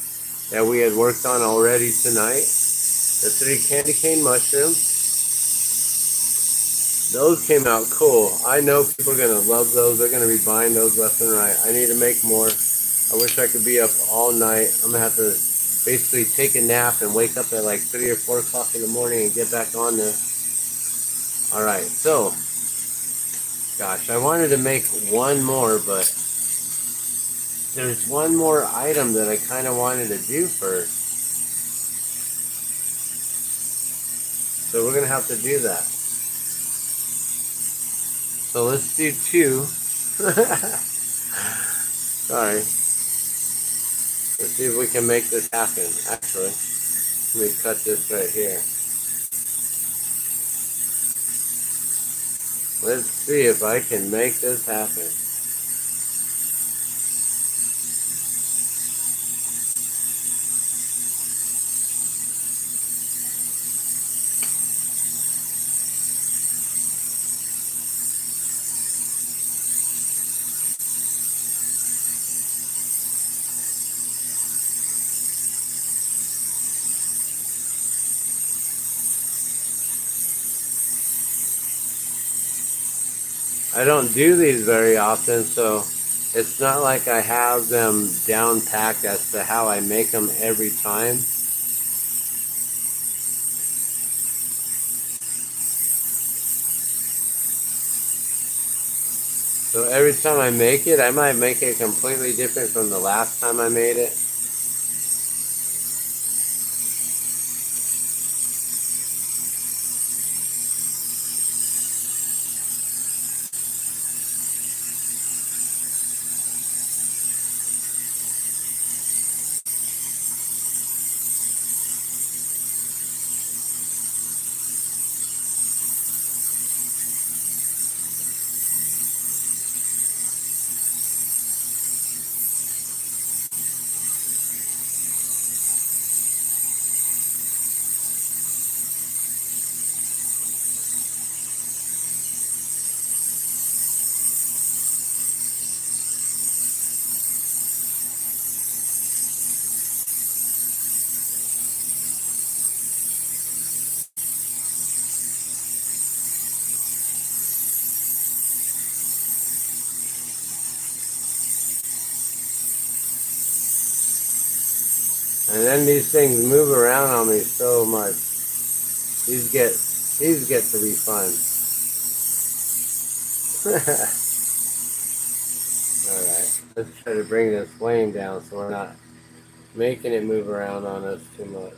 that we had worked on already tonight. The 3 candy cane mushrooms. Those came out cool. I know people are going to love those. They're going to be buying those left and right. I need to make more. I wish I could be up all night. I'm going to have to basically take a nap and wake up at like 3 or 4 o'clock in the morning and get back on this. Alright, so, gosh, I wanted to make one more, but there's one more item that I kind of wanted to do first. So we're going to have to do that. So let's do 2. Sorry. Let's see if we can make this happen. Actually, let me cut this right here. Let's see if I can make this happen. I don't do these very often, so it's not like I have them down packed as to how I make them every time. So every time I make it, I might make it completely different from the last time I made it. And then these things move around on me so much. These get to be fun. Alright, let's try to bring this flame down so we're not making it move around on us too much.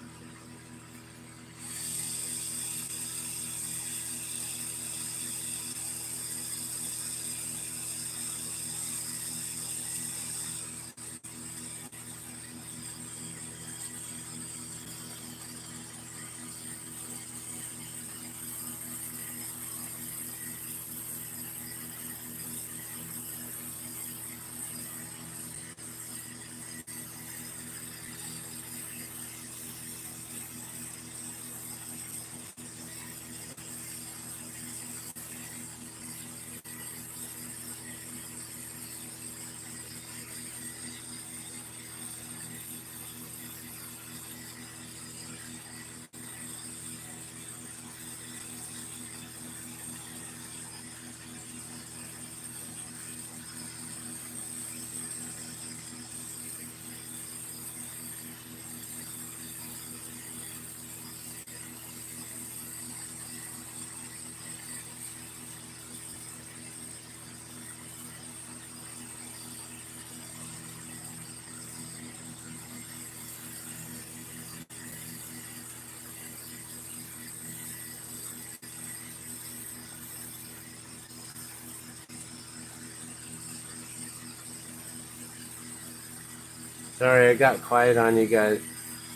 Sorry, I got quiet on you guys.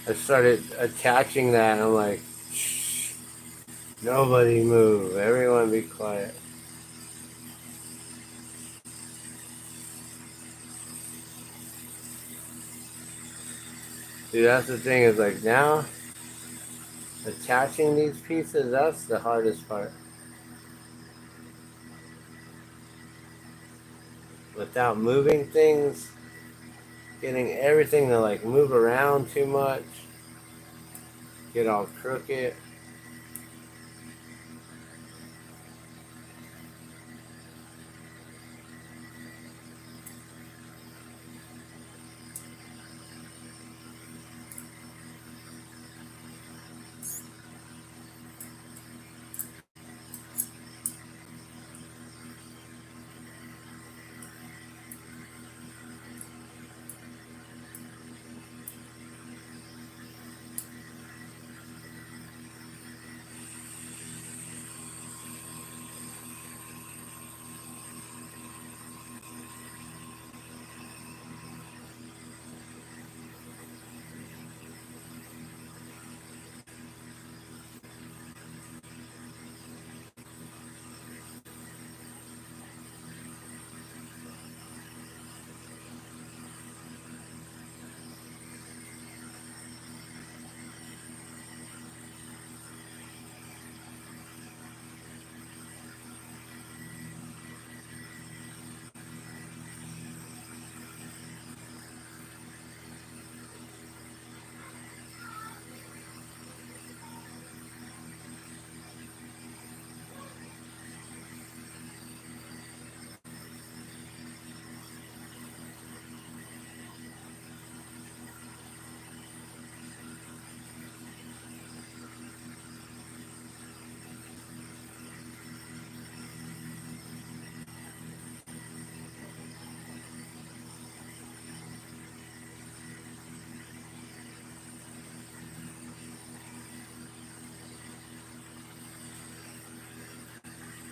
I started attaching that and I'm like, shh, nobody move. Everyone be quiet. See, that's the thing is like now, attaching these pieces, that's the hardest part. Without moving things, getting everything to like move around too much, get all crooked.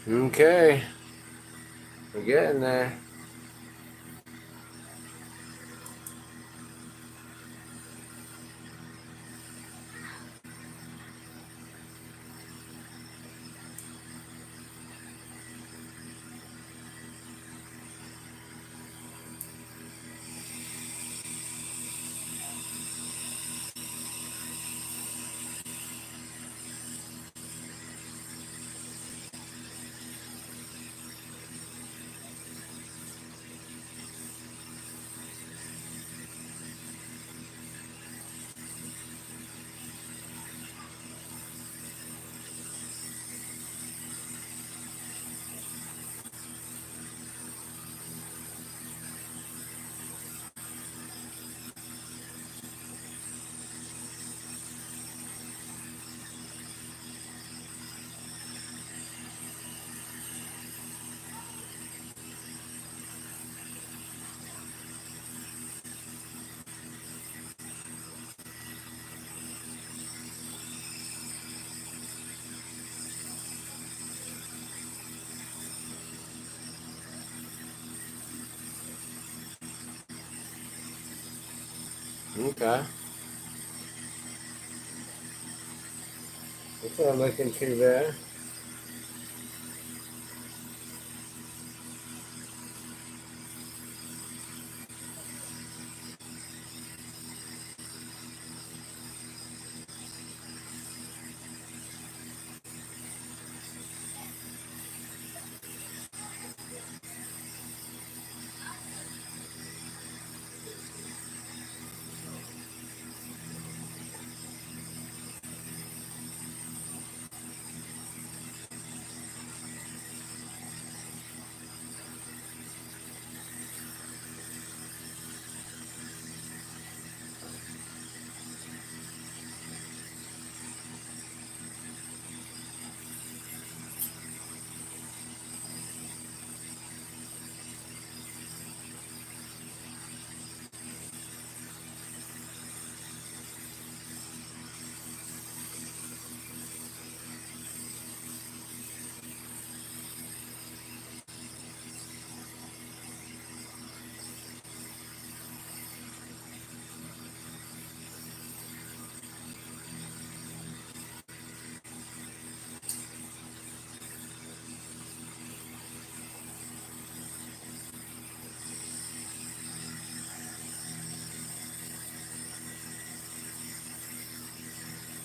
Okay, we're getting there. Okay. It's not looking too bad.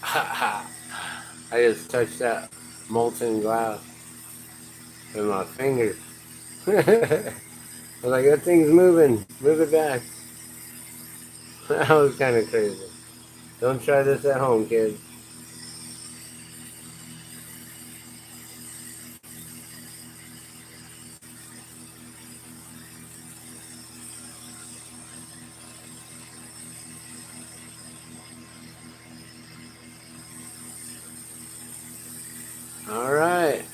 I just touched that molten glass with my finger. I was like, that thing's moving. Move it back. That was kind of crazy. Don't try this at home, kids. All right.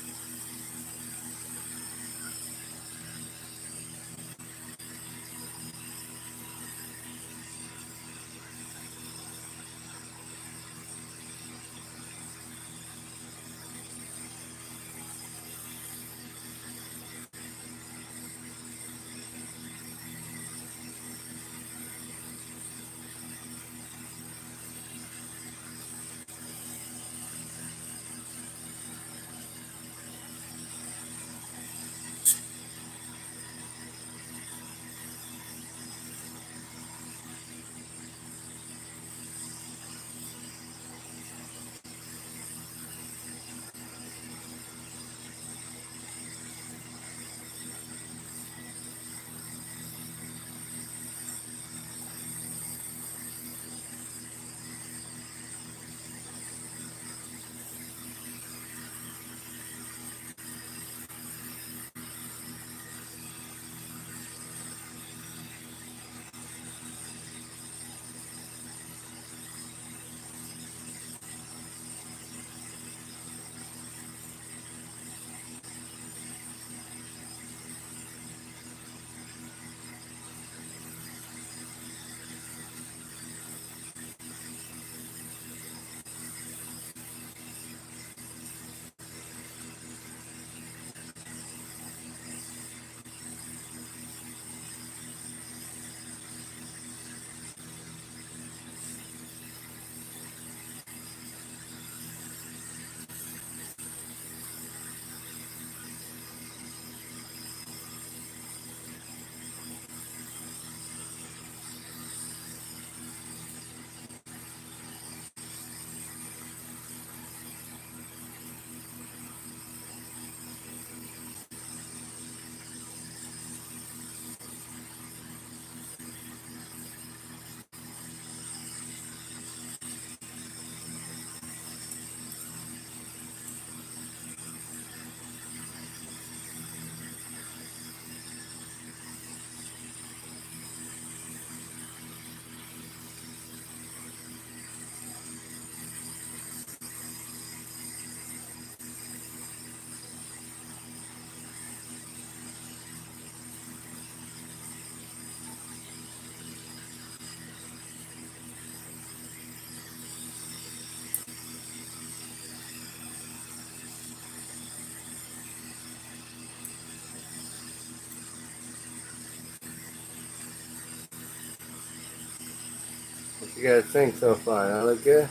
You guys think so far? That look good?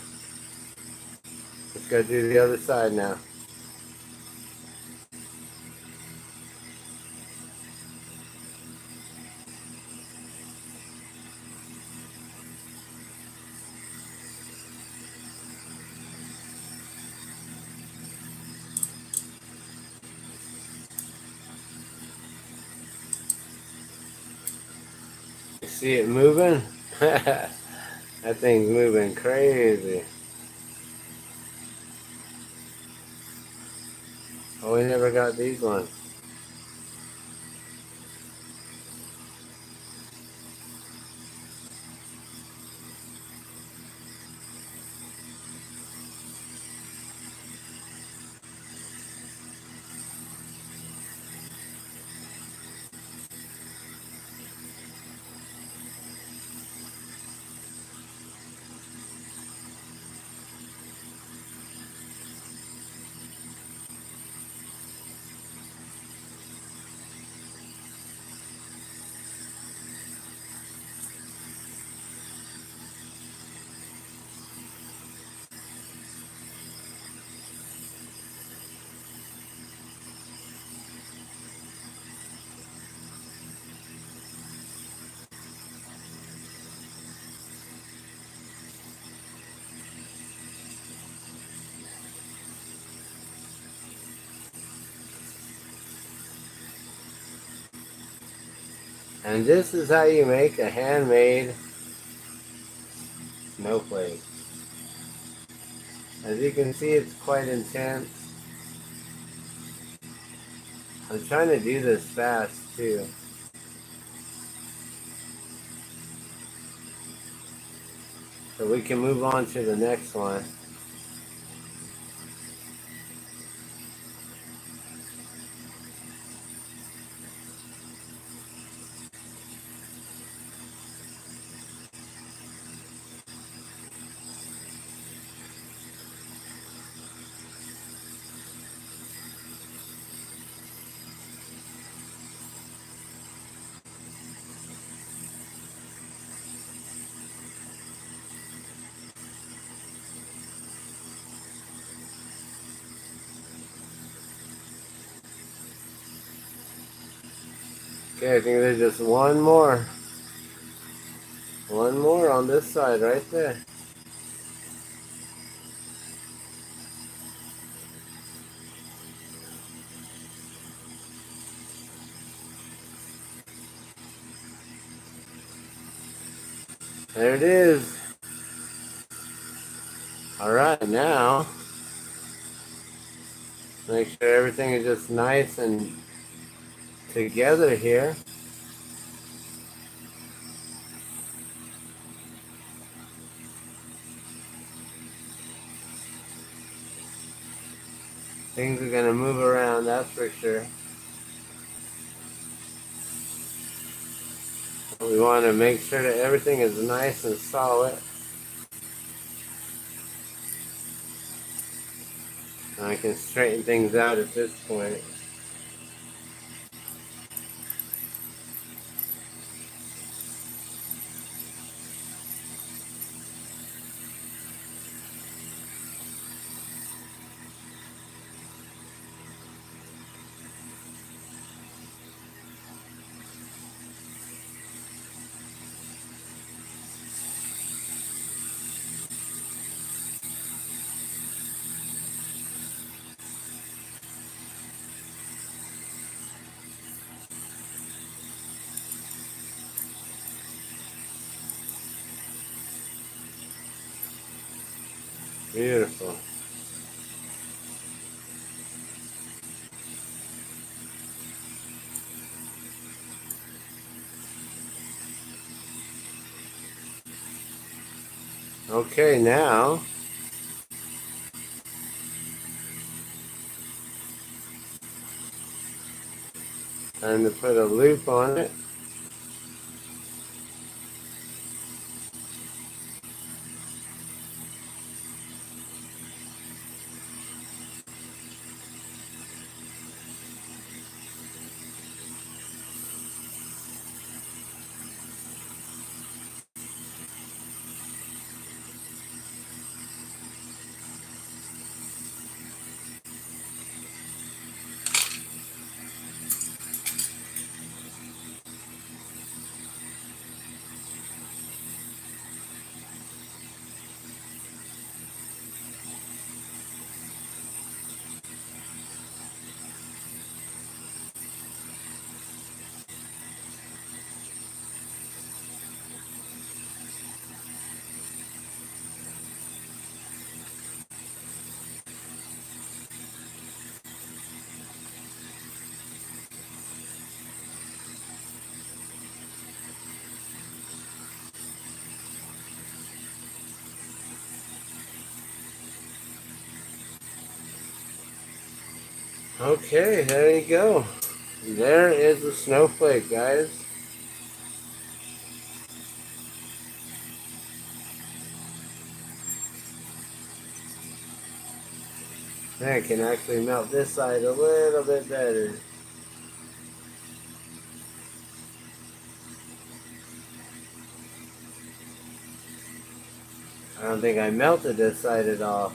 Let's go do the other side now. You see it moving? That thing's moving crazy. Oh, we never got these ones. And this is how you make a handmade snowflake. As you can see, it's quite intense. I'm trying to do this fast too, so we can move on to the next one. Okay, I think there's just one more. One more on this side right there. There it is. Alright, now make sure everything is just nice and together here. Things are going to move around, that's for sure. We want to make sure that everything is nice and solid. And I can straighten things out at this point. Beautiful. Okay, now time to put a loop on it. Okay, there you go. There is the snowflake, guys. I can actually melt this side a little bit better. I don't think I melted this side at all.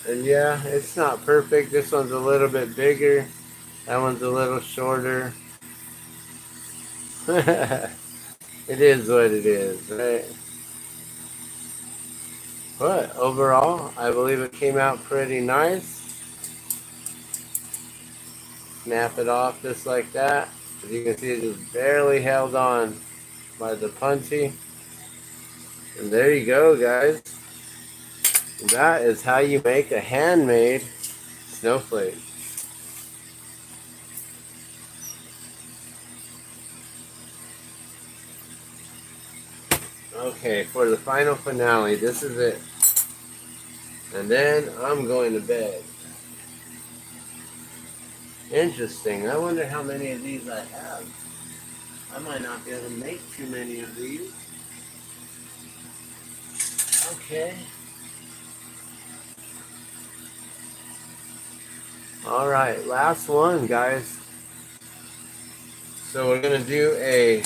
And yeah, it's not perfect. This one's a little bit bigger. That one's a little shorter. It is what it is, right? But overall, I believe it came out pretty nice. Snap it off just like that. As you can see, it just barely held on by the punchy. And there you go, guys. That is how you make a handmade snowflake. Okay, for the final finale, this is it. And then I'm going to bed. Interesting. I wonder how many of these I have. I might not be able to make too many of these. Okay. Alright, last one, guys. So we're going to do a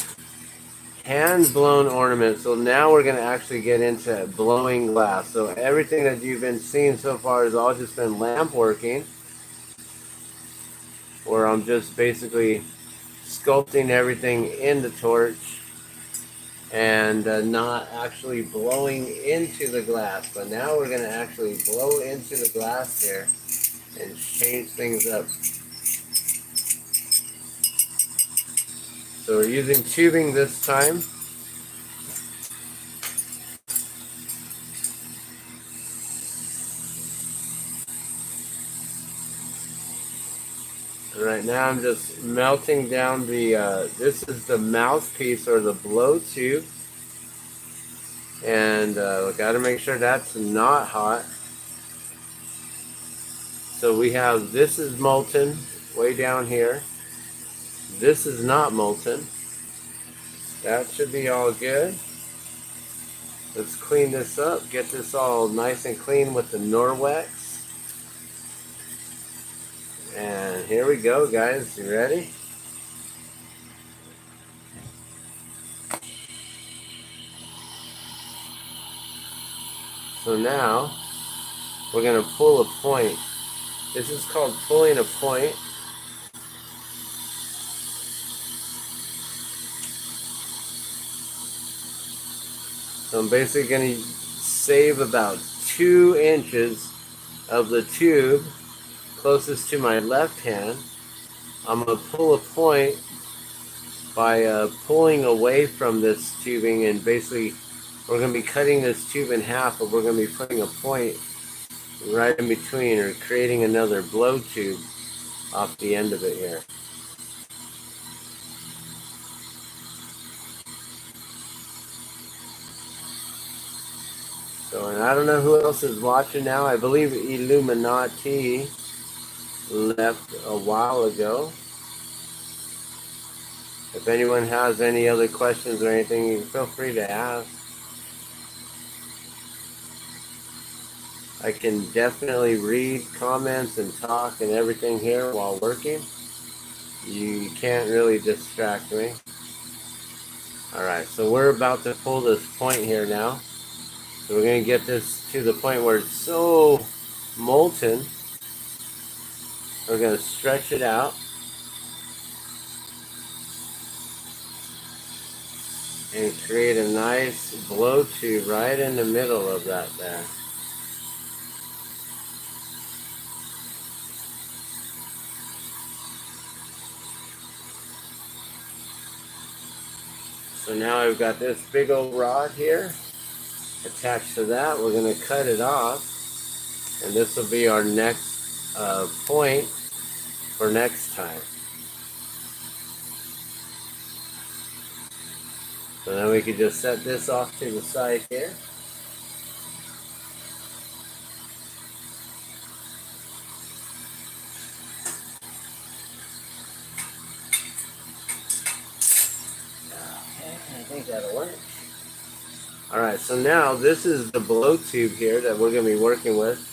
hand-blown ornament. So now we're going to actually get into blowing glass. So everything that you've been seeing so far has all just been lamp working, where I'm just basically sculpting everything in the torch and not actually blowing into the glass. But now we're going to actually blow into the glass here and change things up. So we're using tubing this time. And right now I'm just melting down the, this is the mouthpiece or the blow tube. And got to make sure that's not hot. So we have, this is molten way down here. This is not molten. That should be all good. Let's clean this up, get this all nice and clean with the Norwex. And here we go, guys. You ready? So now we're going to pull a point. This is called pulling a point. So I'm basically going to save about 2 inches of the tube closest to my left hand. I'm going to pull a point by pulling away from this tubing, and basically we're going to be cutting this tube in half, but we're going to be putting a point right in between, or creating another blow tube off the end of it here. So, and I don't know who else is watching now. I believe Illuminati left a while ago. If anyone has any other questions or anything, you feel free to ask. I can definitely read comments and talk and everything here while working. You can't really distract me. Alright, so we're about to pull this point here now. So we're going to get this to the point where it's so molten. We're going to stretch it out. And create a nice blow tube right in the middle of that there. So now I've got this big old rod here attached to that. We're going to cut it off. And this will be our next point for next time. So then we can just set this off to the side here. Okay, I think that'll work. Alright, so now this is the blow tube here that we're going to be working with.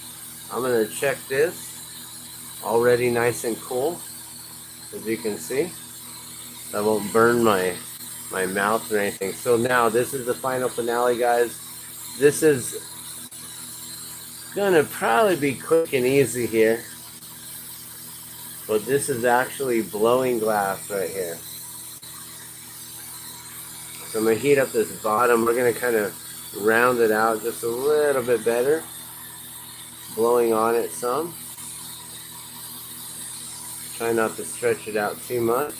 I'm going to check this. Already nice and cool, as you can see. That won't burn my mouth or anything. So now this is the final finale, guys. This is going to probably be quick and easy here. But this is actually blowing glass right here. So I'm going to heat up this bottom. We're going to kind of round it out just a little bit better. Blowing on it some. Try not to stretch it out too much.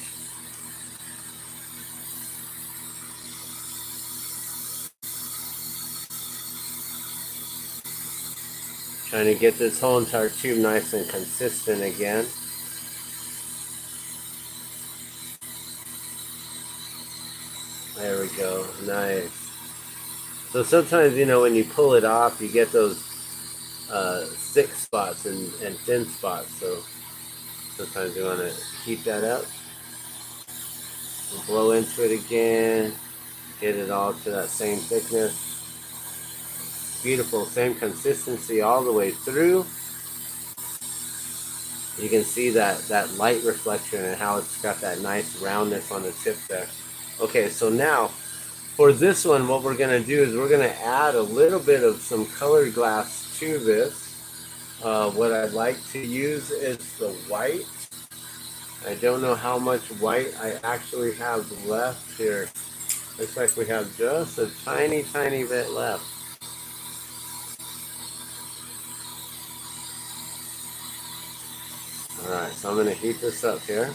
Trying to get this whole entire tube nice and consistent again. There we go, nice. So sometimes, you know, when you pull it off, you get those thick spots and thin spots. So sometimes you want to heat that up. Blow into it again. Get it all to that same thickness. Beautiful, same consistency all the way through. You can see that light reflection and how it's got that nice roundness on the tip there. Okay, so now for this one, what we're going to do is we're going to add a little bit of some colored glass to this. What I'd like to use is the white. I don't know how much white I actually have left here. Looks like we have just a tiny, tiny bit left. Alright, so I'm going to heat this up here.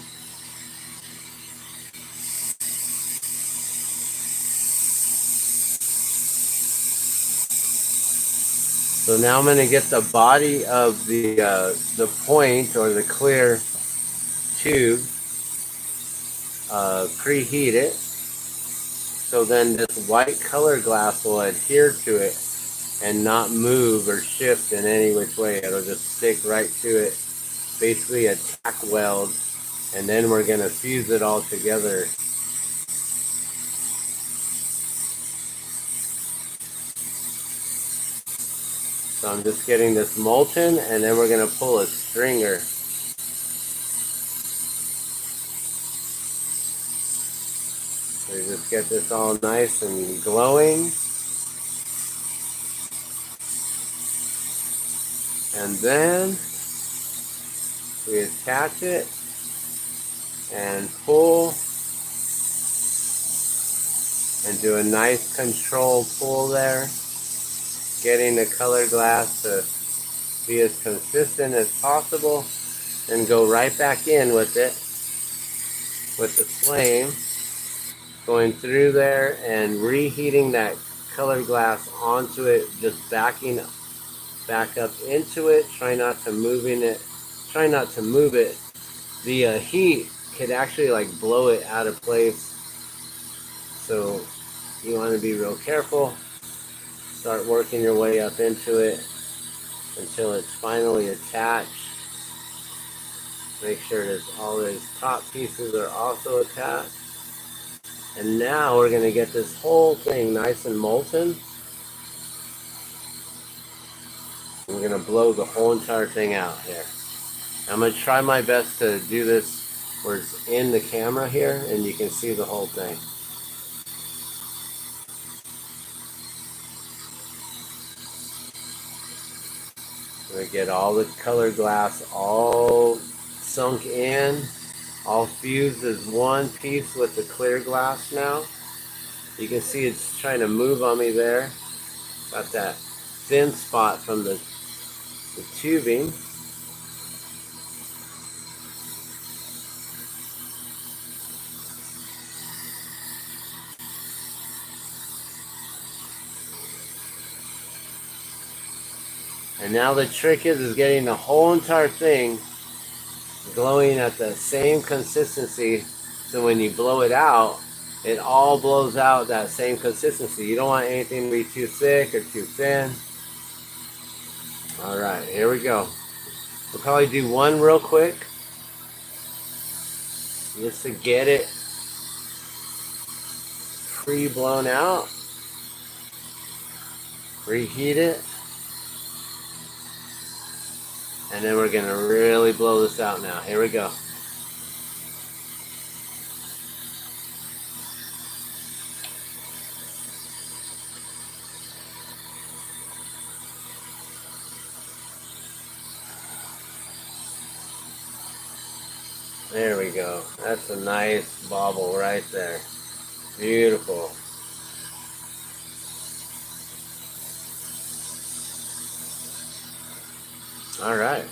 So now I'm going to get the body of the point or the clear tube, preheat it. So then this white color glass will adhere to it and not move or shift in any which way. It'll just stick right to it. Basically a tack weld. And then we're going to fuse it all together. So I'm just getting this molten, and then we're going to pull a stringer. So you just get this all nice and glowing. And then we attach it and pull and do a nice control pull there. Getting the color glass to be as consistent as possible, and go right back in with it with the flame, going through there and reheating that color glass onto it, just backing back up into it. Try not to move it. The heat could actually like blow it out of place, so you want to be real careful. Start working your way up into it until it's finally attached. Make sure that all those top pieces are also attached. And now we're going to get this whole thing nice and molten. We're going to blow the whole entire thing out here. I'm going to try my best to do this where it's in the camera here and you can see the whole thing. We get all the colored glass all sunk in, all fused as one piece with the clear glass now. You can see it's trying to move on me there. Got that thin spot from the tubing. And now the trick is getting the whole entire thing glowing at the same consistency, so when you blow it out, it all blows out that same consistency. You don't want anything to be too thick or too thin. All right, here we go. We'll probably do one real quick, just to get it pre-blown out. Reheat it. And then we're gonna really blow this out now. Here we go. There we go. That's a nice bauble right there. Beautiful. All right.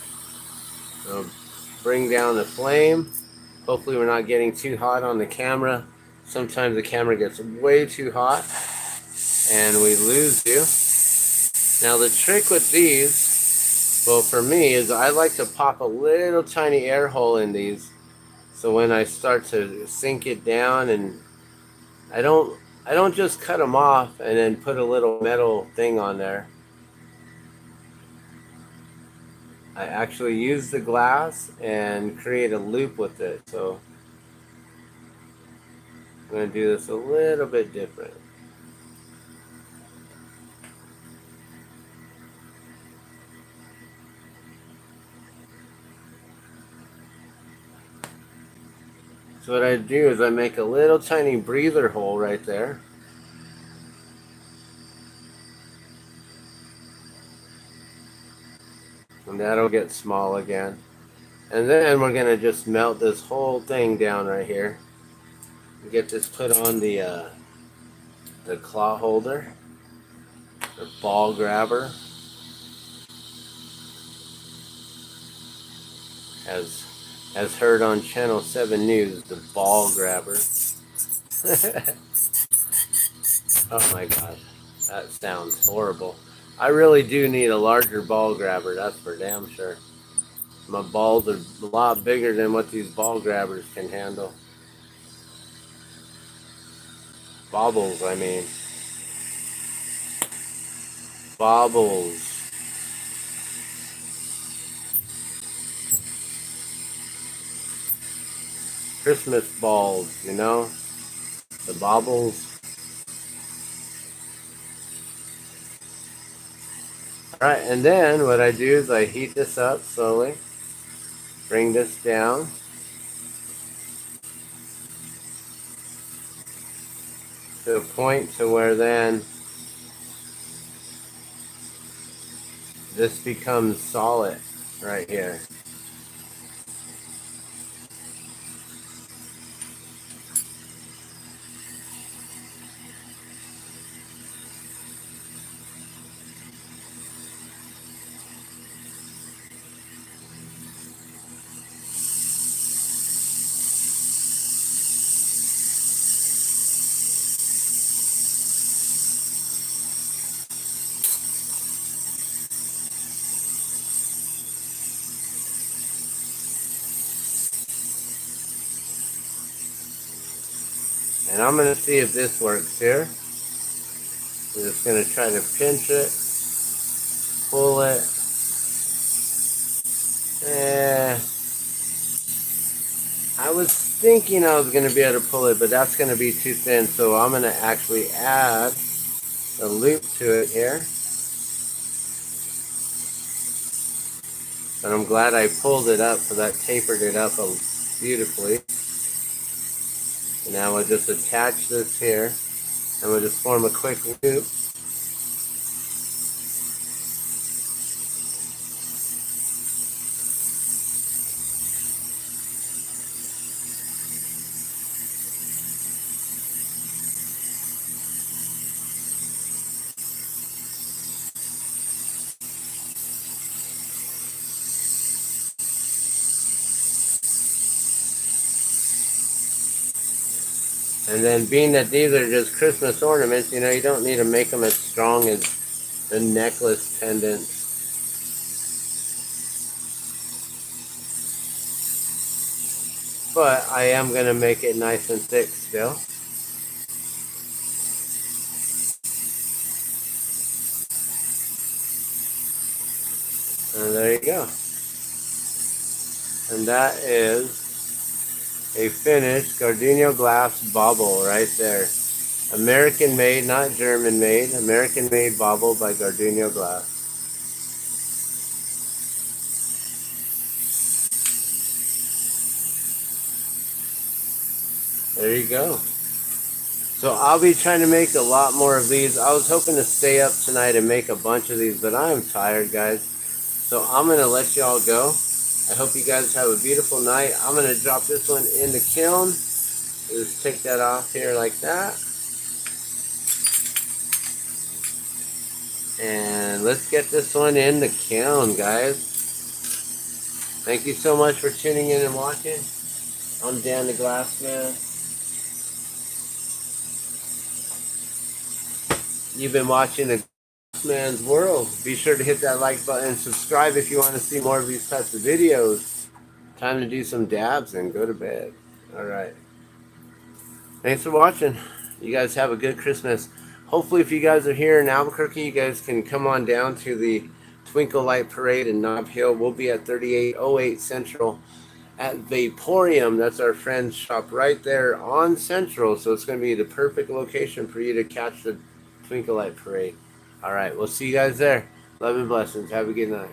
So bring down the flame. Hopefully we're not getting too hot on the camera. Sometimes the camera gets way too hot and we lose you. Now the trick with these, well for me, is I like to pop a little tiny air hole in these. So when I start to sink it down, and I don't just cut them off and then put a little metal thing on there. I actually use the glass and create a loop with it. So I'm going to do this a little bit different. So what I do is I make a little tiny breather hole right there. And that'll get small again. And then we're going to just melt this whole thing down right here. Get this put on the claw holder, the ball grabber, as heard on Channel 7 News, the ball grabber. Oh my god, that sounds horrible. I really do need a larger ball grabber, that's for damn sure. My balls are a lot bigger than what these ball grabbers can handle. Baubles, I mean. Baubles. Christmas balls, you know? The baubles. Alright, and then what I do is I heat this up slowly. Bring this down. To a point to where then this becomes solid right here. And I'm going to see if this works here. I'm just going to try to pinch it, pull it. I was thinking I was going to be able to pull it, but that's going to be too thin. So I'm going to actually add a loop to it here. And I'm glad I pulled it up, so that tapered it up beautifully. And now we'll just attach this here, and we'll just form a quick loop. And then being that these are just Christmas ornaments, you know, you don't need to make them as strong as the necklace pendants but I am going to make it nice and thick still. And there you go. And that is a finished Gardenia glass bauble right there. American made, not German made. American made bauble by Gardenia Glass. There you go. So I'll be trying to make a lot more of these. I was hoping to stay up tonight and make a bunch of these, but I'm tired, guys. So I'm going to let y'all go. I hope you guys have a beautiful night. I'm going to drop this one in the kiln. Just take that off here like that. And let's get this one in the kiln, guys. Thank you so much for tuning in and watching. I'm Dan the Glassman. You've been watching the Glassman's World. Be sure to hit that like button and subscribe if you want to see more of these types of videos. Time to do some dabs and go to bed. Alright. Thanks for watching. You guys have a good Christmas. Hopefully if you guys are here in Albuquerque, you guys can come on down to the Twinkle Light Parade in Nob Hill. We'll be at 3808 Central at Vaporium. That's our friend's shop right there on Central. So it's going to be the perfect location for you to catch the Twinkle Light Parade. Alright, we'll see you guys there. Love and blessings. Have a good night.